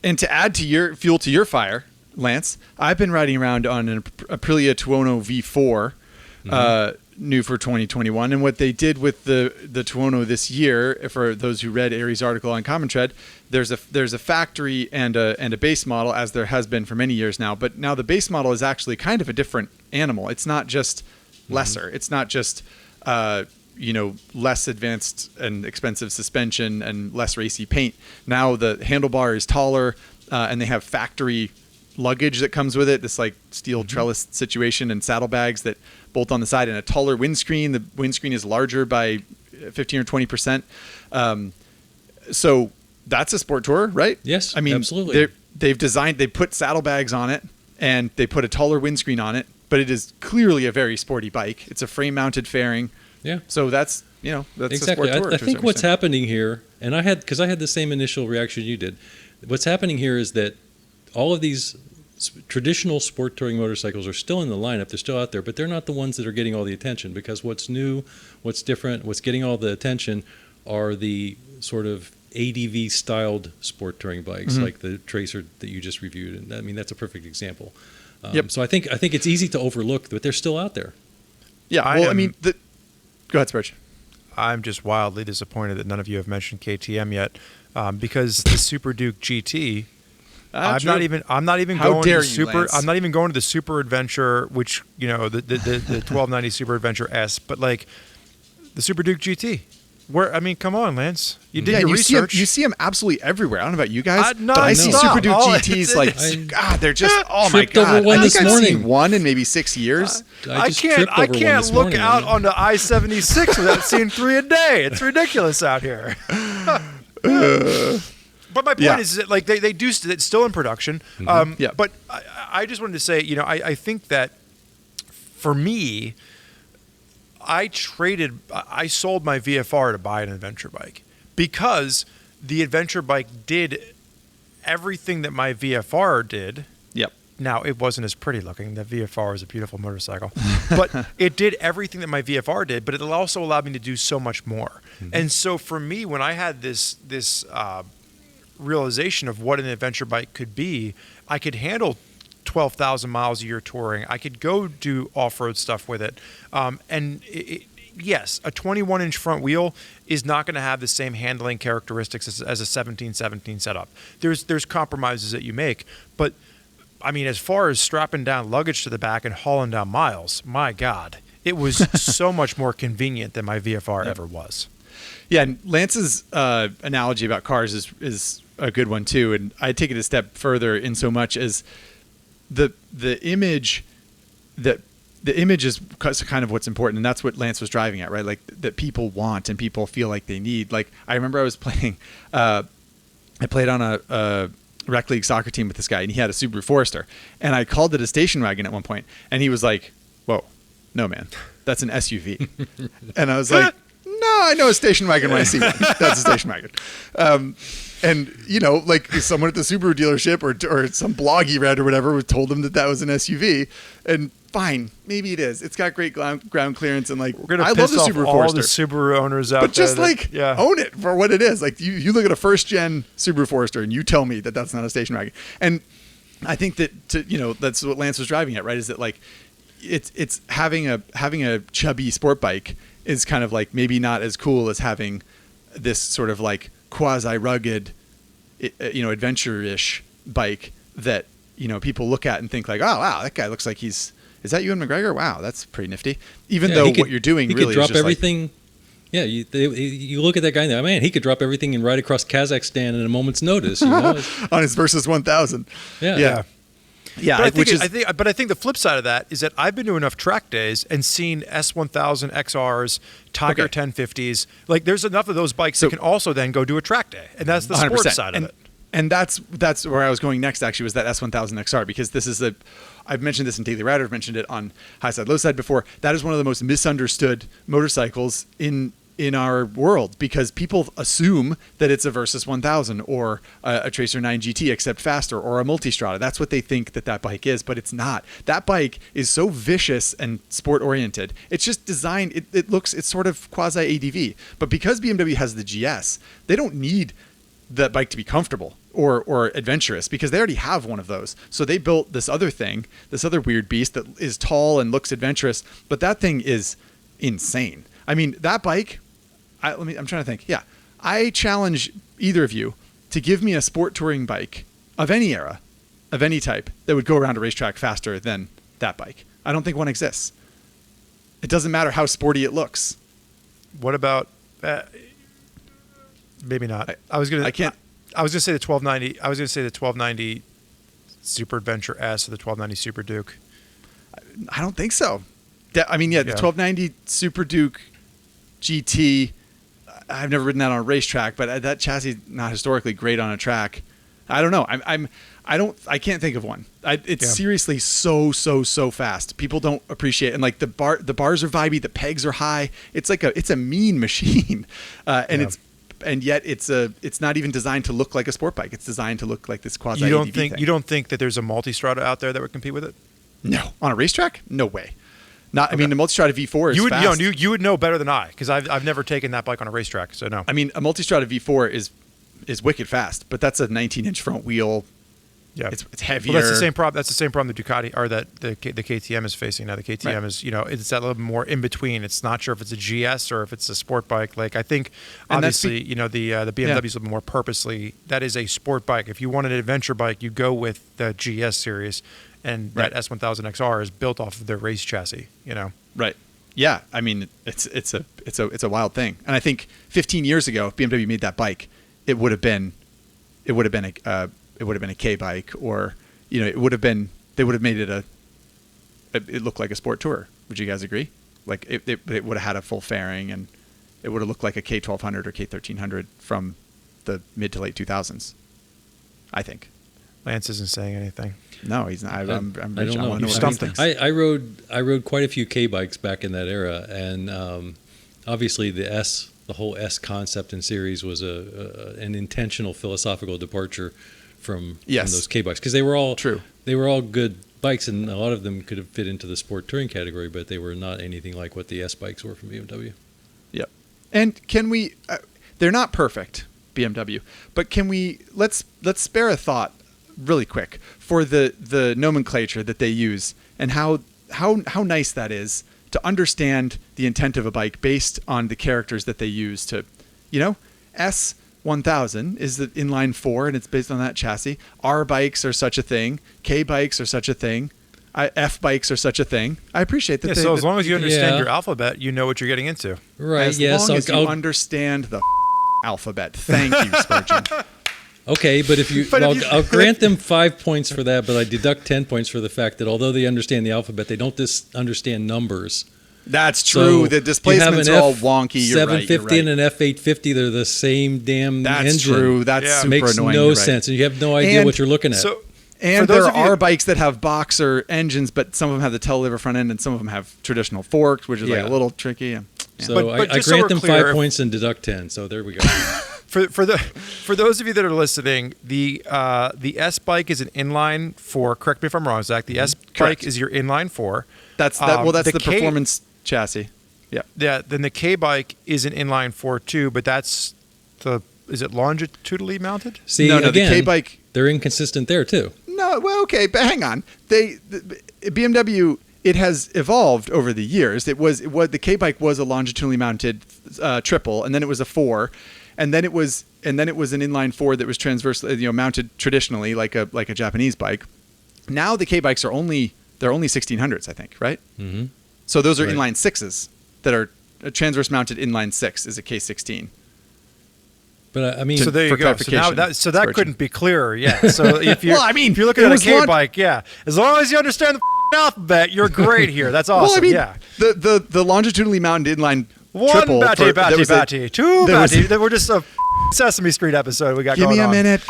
And to add to your fuel to your fire, Lance, I've been riding around on an Aprilia Tuono V4, new for 2021, and what they did with the Tuono this year, for those who read Ari's article on Common Tread, there's a factory and a base model, as there has been for many years now. But now the base model is actually kind of a different animal. It's not just lesser. It's not just less advanced and expensive suspension and less racy paint. Now the handlebar is taller, and they have factory luggage that comes with it, this like steel trellis situation, and saddlebags that bolt on the side, and a taller windscreen. The windscreen is larger by 15 or 20%. So that's a sport tourer, right? Yes, I mean, absolutely. They put saddlebags on it, and they put a taller windscreen on it, but it is clearly a very sporty bike. It's a frame-mounted fairing. Yeah. So that's exactly. a sport tourer. I think what's happening here, and I had the same initial reaction you did. What's happening here is that all of these traditional sport touring motorcycles are still in the lineup. They're still out there, but they're not the ones that are getting all the attention, because what's new, what's different, what's getting all the attention are the sort of ADV styled sport touring bikes, like the Tracer that you just reviewed. And I mean, that's a perfect example. So I think it's easy to overlook, but they're still out there. Yeah. Go ahead, Spurgeon. I'm just wildly disappointed that none of you have mentioned KTM yet, because the Super Duke GT. I'm not even going to the Super Adventure, which the 1290 Super Adventure S, but like the Super Duke GT. Come on, Lance. You did your research. You see them absolutely everywhere. I don't know about you guys, but I see Super Duke GTs they're just oh my god. Over one I think I've seen one in maybe 6 years. I can't look out onto I-76 without seeing 3 a day. It's ridiculous out here. But my point is that they do it's still in production. But I just wanted to say, I think that for me, I sold my VFR to buy an adventure bike, because the adventure bike did everything that my VFR did. Yep. Now, it wasn't as pretty looking. The VFR is a beautiful motorcycle. But it did everything that my VFR did, but it also allowed me to do so much more. And so for me, when I had this realization of what an adventure bike could be, I could handle 12,000 miles a year touring. I could go do off-road stuff with it. Yes, a 21-inch front wheel is not going to have the same handling characteristics as a 1717 setup. There's compromises that you make, but I mean, as far as strapping down luggage to the back and hauling down miles, my God, it was so much more convenient than my VFR ever was. Yeah, and Lance's analogy about cars is a good one too, and I take it a step further in so much as the image is kind of what's important, and that's what Lance was driving at, right? Like that people want and people feel like they need. Like I remember I was playing, I played on a rec league soccer team with this guy, and he had a Subaru Forester, and I called it a station wagon at one point, and he was like, "Whoa, no man, that's an SUV," and I was like, "No, I know a station wagon when I see one. That's a station wagon." And like someone at the Subaru dealership or some blog he read or whatever told him that was an SUV, and fine, maybe it is. It's got great ground clearance, and like I love the Subaru all Forester. the Subaru owners out but there. Just own it for what it is. Like you look at a first gen Subaru Forester and you tell me that that's not a station wagon. And I think that that's what Lance was driving at, right? Is that like it's having a chubby sport bike is kind of like maybe not as cool as having this sort of like quasi rugged, adventure-ish bike that people look at and think like, oh wow, that guy looks like is that Ewan McGregor? Wow, that's pretty nifty. Even though what you're doing really drop is just everything. Like, yeah, you look at that guy and man, he could drop everything and ride across Kazakhstan in a moment's notice. On his Versus 1000. Yeah. Yeah, but I think the flip side of that is that I've been to enough track days and seen S1000 XRs, Tiger 1050s. Like, there's enough of those bikes that can also then go do a track day, and that's the 100%. sports side of it. And that's where I was going next. Actually, was that S1000 XR, because this is I've mentioned this in Daily Rider. I've mentioned it on High Side Low Side before. That is one of the most misunderstood motorcycles in our world, because people assume that it's a Versus 1000 or a Tracer 9 GT except faster, or a Multistrada. That's what they think that bike is, but it's not. That bike is so vicious and sport oriented. It's just designed. It's sort of quasi ADV, but because BMW has the GS, they don't need that bike to be comfortable or adventurous, because they already have one of those. So they built this other thing, this other weird beast that is tall and looks adventurous, but that thing is insane. I mean, that bike, I'm trying to think. Yeah. I challenge either of you to give me a sport touring bike of any era, of any type, that would go around a racetrack faster than that bike. I don't think one exists. It doesn't matter how sporty it looks. What about maybe not. I was gonna say the 1290. I was gonna say the 1290 Super Adventure S or the 1290 Super Duke. I don't think so. The 1290 Super Duke GT. I've never ridden that on a racetrack, but that chassis is not historically great on a track. I don't know. I can't think of one. It's seriously so fast. People don't appreciate it. And like the bars are vibey, the pegs are high. It's a mean machine. And yet it's not even designed to look like a sport bike. It's designed to look like this quasi ADV thing. You don't think that there's a Multistrada out there that would compete with it? No. On a racetrack? No way. Not. Okay. I mean, the Multistrada V4 is fast. You would know better than I, because I've never taken that bike on a racetrack, so no. I mean, a Multistrada V4 is wicked fast, but that's a 19-inch front wheel. Yeah, it's heavier. Well, that's the same problem. That's the same problem the Ducati or that the KTM is facing now. The KTM is, it's that little bit more in between. It's not sure if it's a GS or if it's a sport bike. Like I think, obviously, the BMW is a little bit more purposely. That is a sport bike. If you want an adventure bike, you go with the GS series, and that S1000 XR is built off of their race chassis. Right. Yeah. I mean, it's a wild thing. And I think 15 years ago, if BMW made that bike, it would have been a K bike, or they would have made it it looked like a sport tour. Would you guys agree? Like it would have had a full fairing, and it would have looked like a K1200 or K1300 from the mid to late 2000s. I think. Lance isn't saying anything. No, he's not. I'm I don't know. You stumped things. I rode quite a few K bikes back in that era, and obviously the whole S concept and series was an intentional philosophical departure from those K bikes, because they were all true. They were all good bikes, and a lot of them could have fit into the sport touring category, but they were not anything like what the S bikes were from BMW. Yep. And can we? They're not perfect, BMW, but can we? Let's spare a thought, really quick, for the nomenclature that they use and how nice that is to understand the intent of a bike based on the characters that they use to, S1000 is the inline 4, and it's based on that chassis. R bikes are such a thing. K bikes are such a thing. F bikes are such a thing. I appreciate that. So as long as you understand your alphabet, you know what you're getting into. Right. As long as you understand the alphabet. Thank you, Spurgeon. Okay, but if you, But if well, you- I'll grant them 5 points for that, but I deduct 10 points for the fact that although they understand the alphabet, they don't understand numbers. That's true. So The displacements you are have all an wonky. You're right. You're F750 right. and an F850. They're the same damn That's engine. true. That's Yeah. super Makes annoying. no You're right. sense, and you have no idea And what you're looking at. So And for those there of you- are bikes that have boxer engines, but some of them have the tail lever front end, and some of them have traditional forks, which is like Yeah. a little tricky. Yeah. so But I just so grant we're them clear, 5 points and deduct 10. So there we go. For those of you that are listening, the S bike is an inline 4. Correct me if I'm wrong, Zach. The S Correct. bike is your inline 4. That's that. Well, that's the K- performance chassis. Yeah. Yeah. Then the K bike is an inline 4 too, but that's is it longitudinally mounted? See, No, the again, K-bike. they're inconsistent there too. No, well, okay, but hang on. BMW, it has evolved over the years. It was the K bike was a longitudinally mounted triple, and then it was a 4, and then it was an inline 4 that was transverse, mounted traditionally like a Japanese bike. Now the K bikes are only 1600s, I think, right? Mm-hmm. So those are Right. inline 6s that are a transverse mounted inline 6 is a K16. But I mean, So there you for go. So now that Spurgeon. couldn't be clearer. Yeah. So if you Well, I mean, if you're looking it at a was K launch- bike, yeah, as long as you understand the alphabet, you're great here. That's awesome. Well, I mean, yeah. the longitudinally mounted inline One triple. batty, there batty, was a- batty. Two there was batty. We're just a Sesame Street episode we got Give going me a on. minute.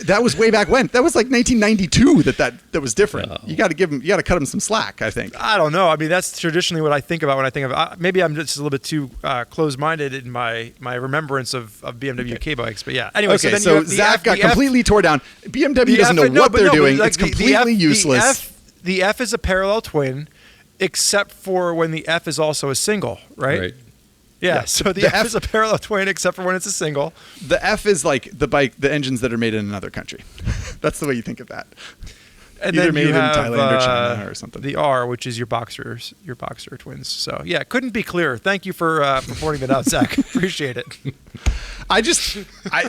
That was way back when. That was like 1992. That was different. No. You got to cut him some slack, I think. I don't know. I mean, that's traditionally what I think about when I think of. Maybe I'm just a little bit too closed-minded in my remembrance of BMW K bikes. But yeah. Anyway, Okay, then you so have the Zach F- got the F- completely tore down. BMW the doesn't F- know no, what but they're no, but doing. like It's the completely F- useless. The F is a parallel twin, except for when the F is also a single, right? right. Yeah. Yeah. So the The F is a parallel twin, except for when it's a single. The F is like the engines that are made in another country. That's the way you think of that. And Either then made you in have Thailand or China or something. The R, which is your boxer twins. So yeah, it couldn't be clearer. Thank you for pointing that out, Zach. Appreciate it.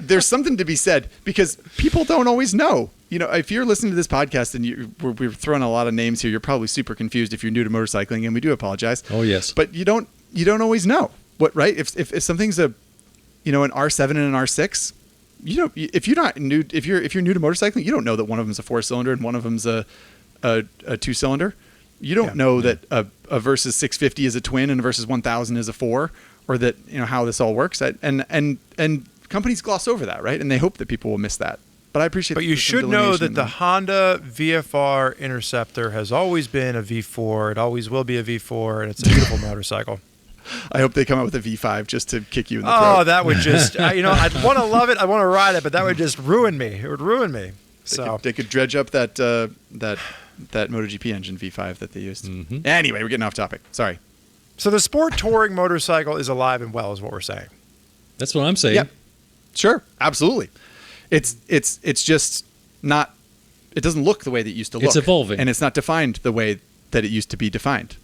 There's something to be said because people don't always know. If you're listening to this podcast and we're throwing a lot of names here, you're probably super confused if you're new to motorcycling, and we do apologize. Oh yes. But you don't always know what, right? If something's an R7 and an R6, if you're new to motorcycling, you don't know that one of them's a 4-cylinder and one of them's a 2-cylinder. You don't know that a versus 650 is a twin and a versus 1000 is a 4, or that how this all works. And companies gloss over that, right? And they hope that people will miss that. But I appreciate. But you should know that the Honda VFR Interceptor has always been a V4. It always will be a V4, and it's a beautiful motorcycle. I hope they come out with a V5 just to kick you in the throat. Oh, that would just, I'd want to love it. I want to ride it, but that would just ruin me. It would ruin me. So They could dredge up that MotoGP engine V5 that they used. Mm-hmm. Anyway, we're getting off topic. Sorry. So the sport touring motorcycle is alive and well, is what we're saying. That's what I'm saying. Yeah, sure, absolutely. It's just not. It doesn't look the way that it used to look. It's evolving. and it's not defined the way that it used to be defined.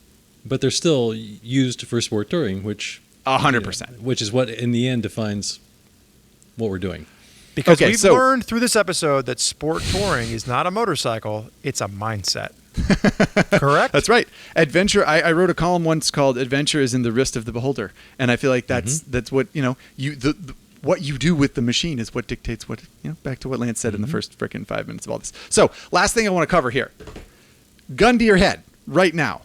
But they're still used for sport touring, which 100%. which is what in the end defines what we're doing. Because Okay, we've so- learned through this episode that sport touring is not a motorcycle, it's a mindset. Correct? That's right. Adventure. I wrote a column once called "Adventure is in the wrist of the beholder," and I feel like that's what what you do with the machine is what dictates what Back to what Lance said in the first frickin' 5 minutes of all this. So, last thing I want to cover here: gun to your head right now,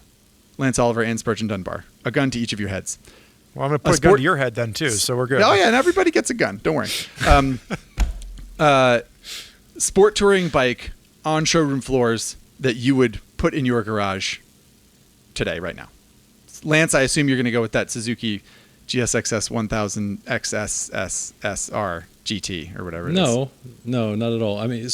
Lance Oliver and Spurgeon Dunbar. A gun to each of your heads. Well, I'm going to put a gun to your head then, too, so we're good. Oh yeah, and everybody gets a gun. Don't worry. Sport touring bike on showroom floors that you would put in your garage today, right now. Lance, I assume you're going to go with that Suzuki GSXS 1000 XSSR GT or whatever it is. No, not at all. I mean,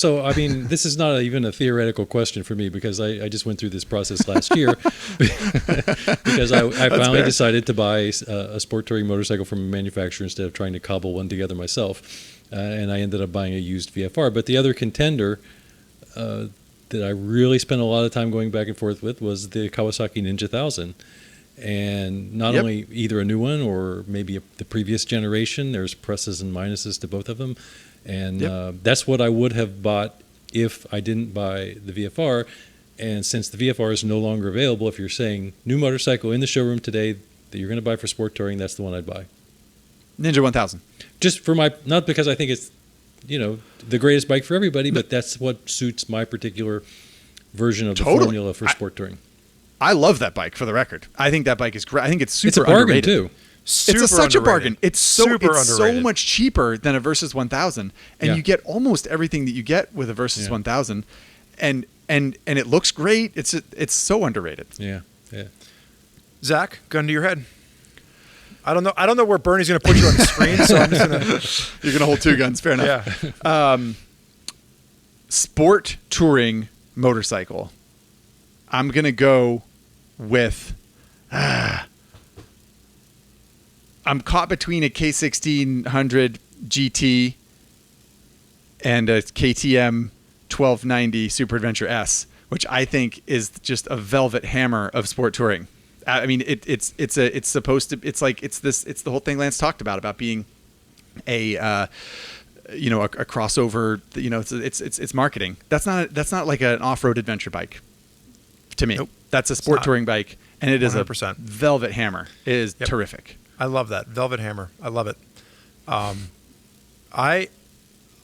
this is not even a theoretical question for me because I just went through this process last year because I finally fair. decided to buy a sport touring motorcycle from a manufacturer instead of trying to cobble one together myself. And I ended up buying a used VFR. But the other contender that I really spent a lot of time going back and forth with was the Kawasaki Ninja 1000. And not only either a new one or maybe the previous generation, there's pluses and minuses to both of them. And that's what I would have bought if I didn't buy the VFR. And since the VFR is no longer available, if you're saying new motorcycle in the showroom today that you're going to buy for sport touring, that's the one I'd buy. Ninja 1000. Just for not because I think it's the greatest bike for everybody, but that's what suits my particular version of the Totally. formula for sport touring. I love that bike, for the record. I think that bike is great. I think it's super It's a bargain underrated. too. Such a bargain. It's so underrated. much cheaper than a Versys 1000, and Yeah. you get almost everything that you get with a Versys 1000, and it looks great. It's so underrated. Yeah. Zach, gun to your head. I don't know where Bernie's going to put you on the screen, so I'm just going to. You're gonna hold two guns. Fair enough. Yeah. Sport touring motorcycle. I'm gonna go with. I'm caught between a K1600 GT and a KTM 1290 Super Adventure S, which I think is just a velvet hammer of sport touring. I mean, it's the whole thing Lance talked about being a crossover. It's marketing. That's not like an off-road adventure bike to me. Nope. That's a sport touring bike, and it is 100%. a velvet hammer. It is terrific. I love that Velvet Hammer. I love it. I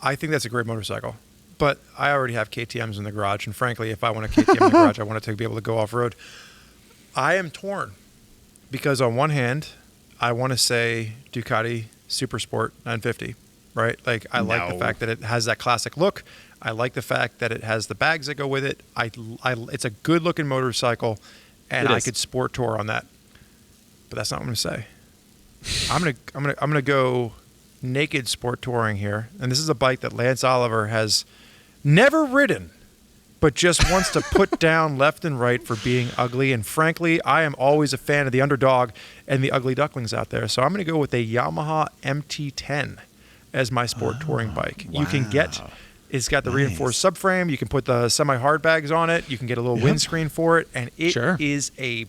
think that's a great motorcycle, but I already have KTM's in the garage, and frankly, if I want a KTM in the garage, I want it to be able to go off road. I am torn because on one hand, I want to say Ducati Super Sport 950, right? Like I like the fact that it has that classic look. I like the fact that it has the bags that go with it. It's a good looking motorcycle, and I could sport tour on that. But that's not what I'm gonna say. I'm gonna go naked sport touring here, and this is a bike that Lance Oliver has never ridden, but just wants to put down left and right for being ugly. And frankly, I am always a fan of the underdog and the ugly ducklings out there. So I'm gonna go with a Yamaha MT10 as my sport touring bike. Wow. You can get. It's got the reinforced subframe. You can put the semi-hard bags on it. You can get a little windscreen for it, and it is a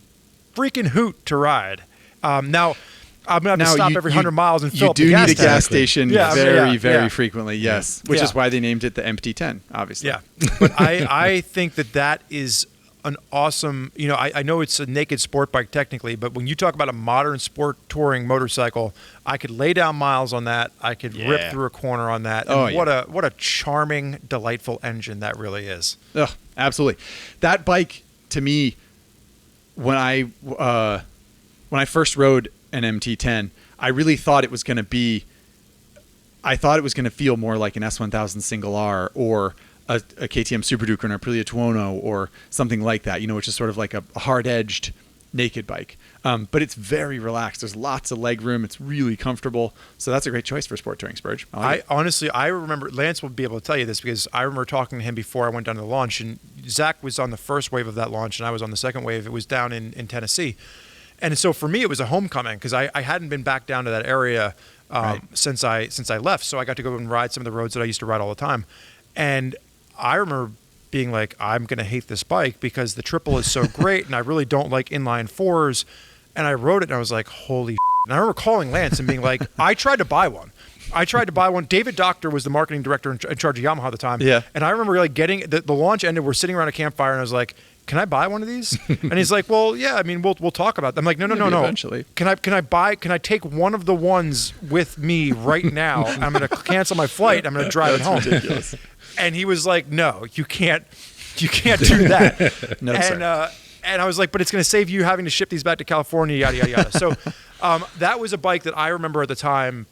freaking hoot to ride. Now, I'm going to have to stop every 100 miles and fill up the gas tank. You do need a gas station very frequently, yes. Yeah. Which is why they named it the MT10, obviously. Yeah. But I think that is an awesome, I know it's a naked sport bike technically, but when you talk about a modern sport touring motorcycle, I could lay down miles on that. I could rip through a corner on that. And what a charming, delightful engine that really is. Oh, absolutely. That bike, to me, when I first rode an MT10, I really thought it was going to be, I thought it was going to feel more like an S1000 single R or a KTM Super Duke or an Aprilia Tuono or something like that, which is sort of like a hard-edged naked bike. But it's very relaxed. There's lots of leg room. It's really comfortable. So that's a great choice for sport touring, Spurge. Honestly, I remember, Lance will be able to tell you this because I remember talking to him before I went down to the launch, and Zach was on the first wave of that launch and I was on the second wave. It was down in Tennessee. And so for me, it was a homecoming because I hadn't been back down to that area since I left. So I got to go and ride some of the roads that I used to ride all the time. And I remember being like, I'm going to hate this bike because the triple is so great and I really don't like inline fours. And I rode it and I was like, holy shit. And I remember calling Lance and being like, I tried to buy one. David Doctor was the marketing director in charge of Yamaha at the time. Yeah. And I remember like getting the launch ended. We're sitting around a campfire and I was like, can I buy one of these? And he's like, well, yeah, I mean, we'll talk about them. I'm like, no. Eventually. Can I take one of the ones with me right now? I'm going to cancel my flight. I'm going to drive it home. Ridiculous. And he was like, no, you can't do that. No, sir. And I was like, but it's going to save you having to ship these back to California, yada, yada, yada. So that was a bike that I remember at the time.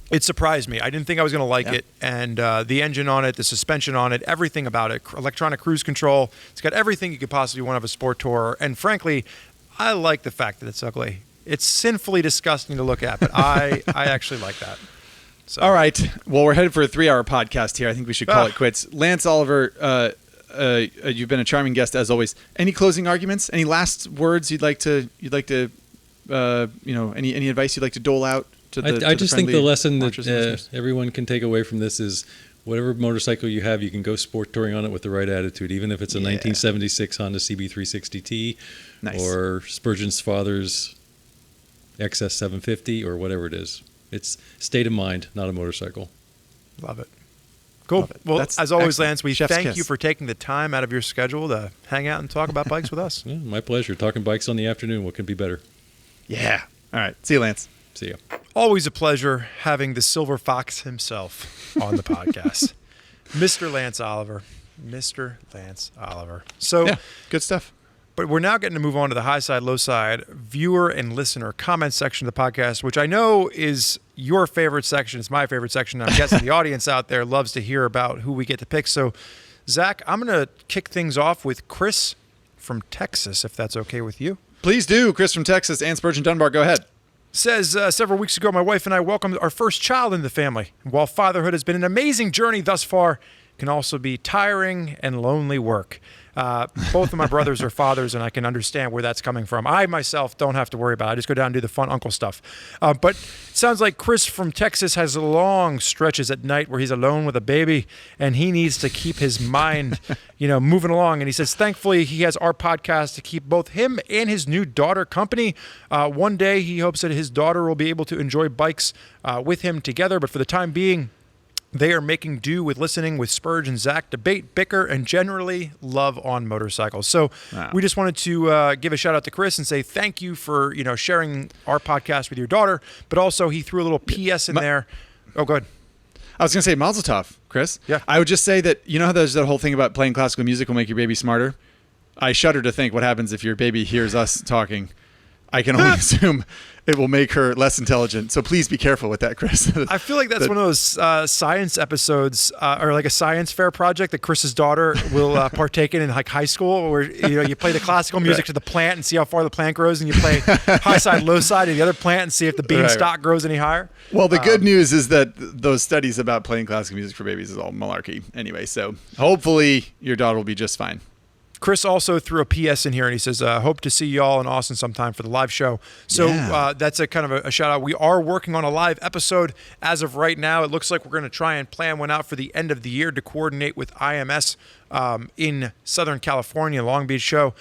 It surprised me. I didn't think I was going to like it. And the engine on it, the suspension on it, everything about it, electronic cruise control. It's got everything you could possibly want of a sport tourer. And frankly, I like the fact that it's ugly. It's sinfully disgusting to look at, but I actually like that. So. All right. Well, we're headed for a 3-hour podcast here. I think we should call it quits. Lance Oliver, you've been a charming guest as always. Any closing arguments? Any last words you'd like to any advice you'd like to dole out? I just think the lesson that everyone can take away from this is whatever motorcycle you have, you can go sport touring on it with the right attitude, even if it's a 1976 Honda CB360T or Spurgeon's father's XS 750 or whatever it is. It's state of mind, not a motorcycle. Love it. Cool. Love it. Well, That's as always, excellent. Lance, we Chef's thank kiss. you for taking the time out of your schedule to hang out and talk about bikes with us. Yeah, my pleasure. Talking bikes on the afternoon. What could be better? Yeah. All right. See you, Lance. See ya. Always a pleasure having the Silver Fox himself on the podcast, Mr. Lance Oliver. Mr. Lance Oliver. So, Yeah, good stuff. but we're now getting to move on to the high side, low side viewer and listener comment section of the podcast, which I know is your favorite section. It's my favorite section. I'm guessing the audience out there loves to hear about who we get to pick. So, Zach, I'm going to kick things off with Chris from Texas, if that's okay with you. Please do. Chris from Texas and Spurgeon Dunbar. Go ahead. Says, several weeks ago, my wife and I welcomed our first child into the family. While fatherhood has been an amazing journey thus far, it can also be tiring and lonely work. Both of my brothers are fathers, and I can understand where that's coming from. I myself don't have to worry about it. I just go down and do the fun uncle stuff. But it sounds like Chris from Texas has long stretches at night where he's alone with a baby, and he needs to keep his mind, moving along. And he says, thankfully, he has our podcast to keep both him and his new daughter company. One day, he hopes that his daughter will be able to enjoy bikes with him together. But for the time being, they are making do with listening with Spurge and Zack debate, bicker, and generally love on motorcycles. So we just wanted to give a shout out to Chris and say thank you for sharing our podcast with your daughter. But also he threw a little PS in there. Oh, go ahead. I was going to say Mazel Tov, Chris. Yeah. I would just say that, how there's that whole thing about playing classical music will make your baby smarter? I shudder to think what happens if your baby hears us talking. I can only assume it will make her less intelligent. So please be careful with that, Chris. I feel like that's one of those science episodes or like a science fair project that Chris's daughter will partake in like high school, where you play the classical music to the plant and see how far the plant grows, and you play high side, low side to the other plant and see if the beanstalk grows any higher. Well, the good news is that those studies about playing classical music for babies is all malarkey anyway. So hopefully your daughter will be just fine. Chris also threw a PS in here, and he says, hope to see y'all in Austin sometime for the live show. So that's a kind of a shout out. We are working on a live episode as of right now. It looks like we're going to try and plan one out for the end of the year to coordinate with IMS in Southern California, Long Beach show.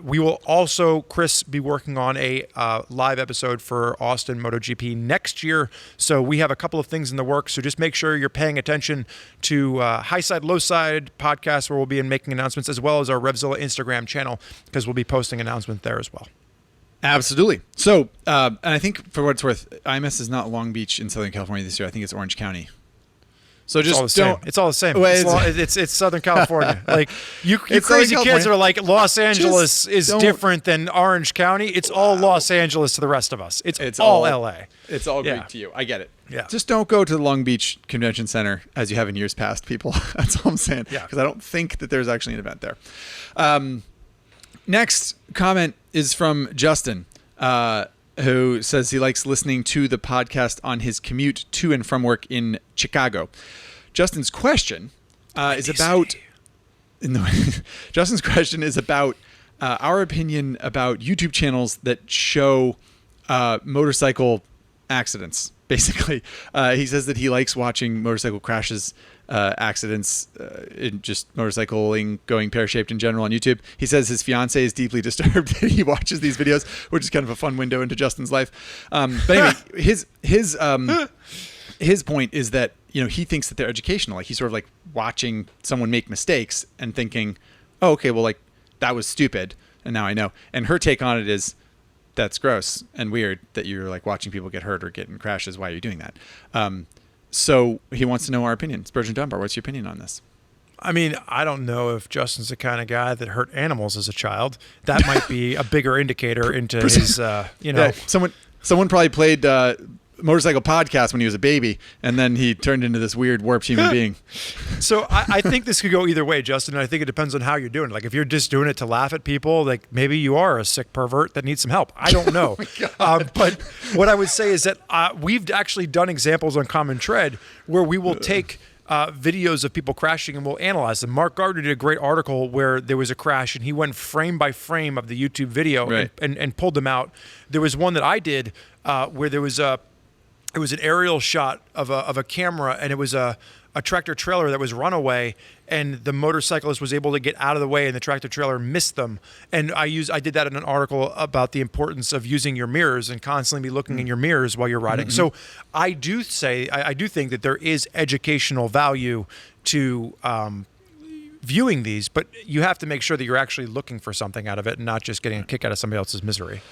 We will also, Chris, be working on a live episode for Austin MotoGP next year. So we have a couple of things in the works. So just make sure you're paying attention to High Side, Low Side podcast, where we'll be making announcements, as well as our RevZilla Instagram channel, because we'll be posting announcements there as well. Absolutely. So, and I think for what it's worth, IMS is not Long Beach in Southern California this year. I think it's Orange County. So just it's all the same. Well, it's Southern California. Like you It's crazy Southern kids California. are like Los Angeles is don't- different than Orange County. It's all Los Angeles to the rest of us. It's all LA. It's all Yeah. Greek to you. I get it. Yeah. Just don't go to the Long Beach Convention Center as you have in years past, people. That's all I'm saying. Yeah. Because I don't think that there's actually an event there. Next comment is from Justin, who says he likes listening to the podcast on his commute to and from work in Chicago. Justin's question is about Justin's question is about our opinion about YouTube channels that show motorcycle accidents. Basically, he says that he likes watching motorcycle crashes, accidents, in just motorcycling going pear-shaped in general on YouTube. He says his fiance is deeply disturbed that he watches these videos, which is kind of a fun window into Justin's life. But anyway, his point is that he thinks that they're educational. Like he's sort of like watching someone make mistakes and thinking, oh, okay, well, like that was stupid, and now I know. And her take on it is, that's gross and weird that you're like watching people get hurt or get in crashes. Why are you doing that? So he wants to know our opinion. Spurgeon Dunbar, what's your opinion on this? I mean, I don't know if Justin's the kind of guy that hurt animals as a child. That might be a bigger indicator into his, Yeah, someone probably played motorcycle podcast when he was a baby, and then he turned into this weird warped human being. So I think this could go either way, Justin. I think it depends on how you're doing it. Like if you're just doing it to laugh at people, like maybe you are a sick pervert that needs some help. I don't know. But what I would say is that we've actually done examples on Common Tread where we will take videos of people crashing and we'll analyze them. Mark Gardner did a great article where there was a crash and he went frame by frame of the YouTube video and pulled them out. There was one that I did where there was it was an aerial shot of a camera, and it was a tractor trailer that was runaway, and the motorcyclist was able to get out of the way, and the tractor trailer missed them. And I did that in an article about the importance of using your mirrors and constantly be looking in your mirrors while you're riding. So I do think that there is educational value to viewing these, but you have to make sure that you're actually looking for something out of it and not just getting a kick out of somebody else's misery.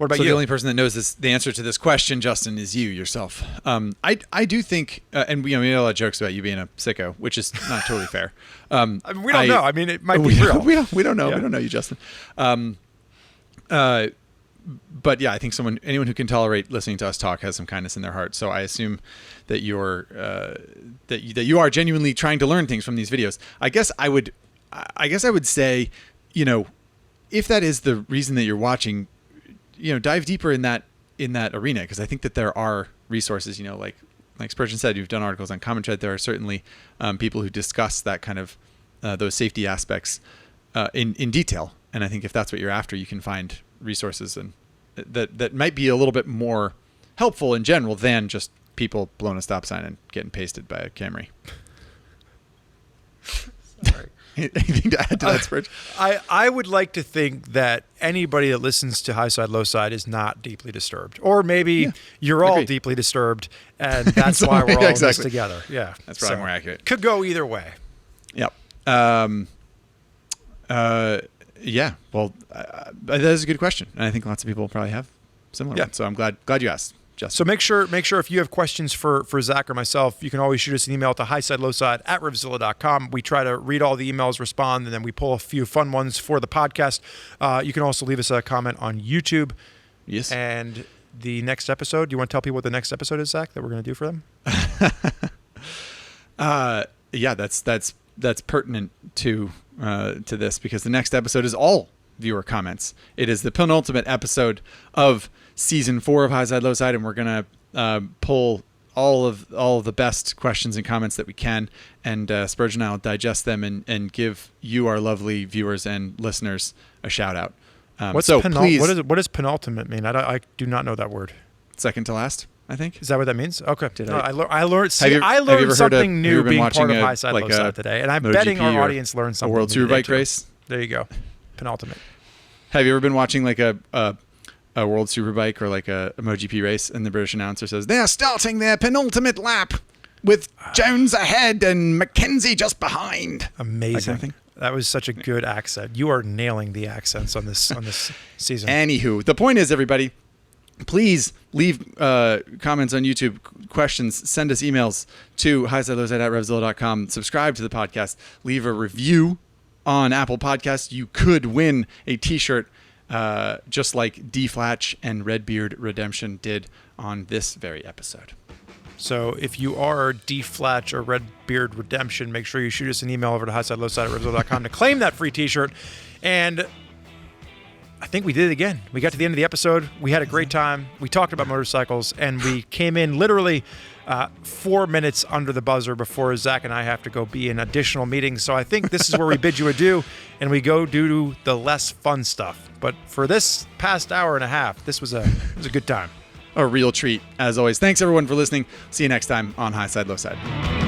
What about so you? the only person that knows the answer to this question, Justin, is you yourself. I do think, and we made a lot of jokes about you being a sicko, which is not totally fair. I mean, we don't know. I mean, it might be real. We don't know. Yeah. We don't know you, Justin. But yeah, I think anyone who can tolerate listening to us talk has some kindness in their heart. So I assume that you are genuinely trying to learn things from these videos. I guess I would say, if that is the reason that you're watching, dive deeper in that arena, because I think that there are resources. Like Spurgeon said, you've done articles on Common Thread. There are certainly people who discuss that kind of those safety aspects in detail. And I think if that's what you're after, you can find resources and that might be a little bit more helpful in general than just people blowing a stop sign and getting pasted by a Camry. Sorry. Anything to add to that, Spurge? I would like to think that anybody that listens to High Side, Low Side is not deeply disturbed. Or maybe you're all deeply disturbed, and that's why we're all in this together. Yeah. That's probably more accurate. Could go either way. Yep. Yeah. Well, that is a good question. And I think lots of people probably have similar ones. So I'm glad you asked, Justin. So make sure if you have questions for Zach or myself, you can always shoot us an email to highsidelowside@RevZilla.com. We try to read all the emails, respond, and then we pull a few fun ones for the podcast. You can also leave us a comment on YouTube. Yes. And the next episode, do you want to tell people what the next episode is, Zach, that we're going to do for them? Yeah, that's pertinent to this, because the next episode is all viewer comments. It is the penultimate episode of season 4 of High Side Low Side, and we're gonna pull all of the best questions and comments that we can, and Spurgeon and I will digest them and give you, our lovely viewers and listeners, a shout out. Please, what does penultimate mean? I do not know that word. Second to last, I think. Is that what that means? Okay. I learned I learned something new being part of High Side like Low Side today, and I'm MotoGP betting our audience learned something. A World new Superbike today, race. There you go. Penultimate. Have you ever been watching like a World Superbike or like a MotoGP race, and the British announcer says they're starting their penultimate lap with Jones ahead and Mackenzie just behind? Amazing. That kind of thing. That was such a good accent. You are nailing the accents on this season. Anywho, the point is, everybody, please leave comments on YouTube, questions, send us emails to highsidelowside@RevZilla.com. Subscribe to the podcast. Leave a review on Apple Podcasts. You could win a t-shirt just like D-Flatch and Redbeard Redemption did on this very episode. So if you are D-Flatch or Redbeard Redemption, make sure you shoot us an email over to highsidelowside@RevZilla.com to claim that free t-shirt. And I think we did it again. We got to the end of the episode. We had a great time. We talked about motorcycles, and we came in literally 4 minutes under the buzzer before Zach and I have to go be in additional meetings. So I think this is where we bid you adieu, and we go do the less fun stuff. But for this past hour and a half, this was a good time. A real treat, as always. Thanks, everyone, for listening. See you next time on High Side, Low Side.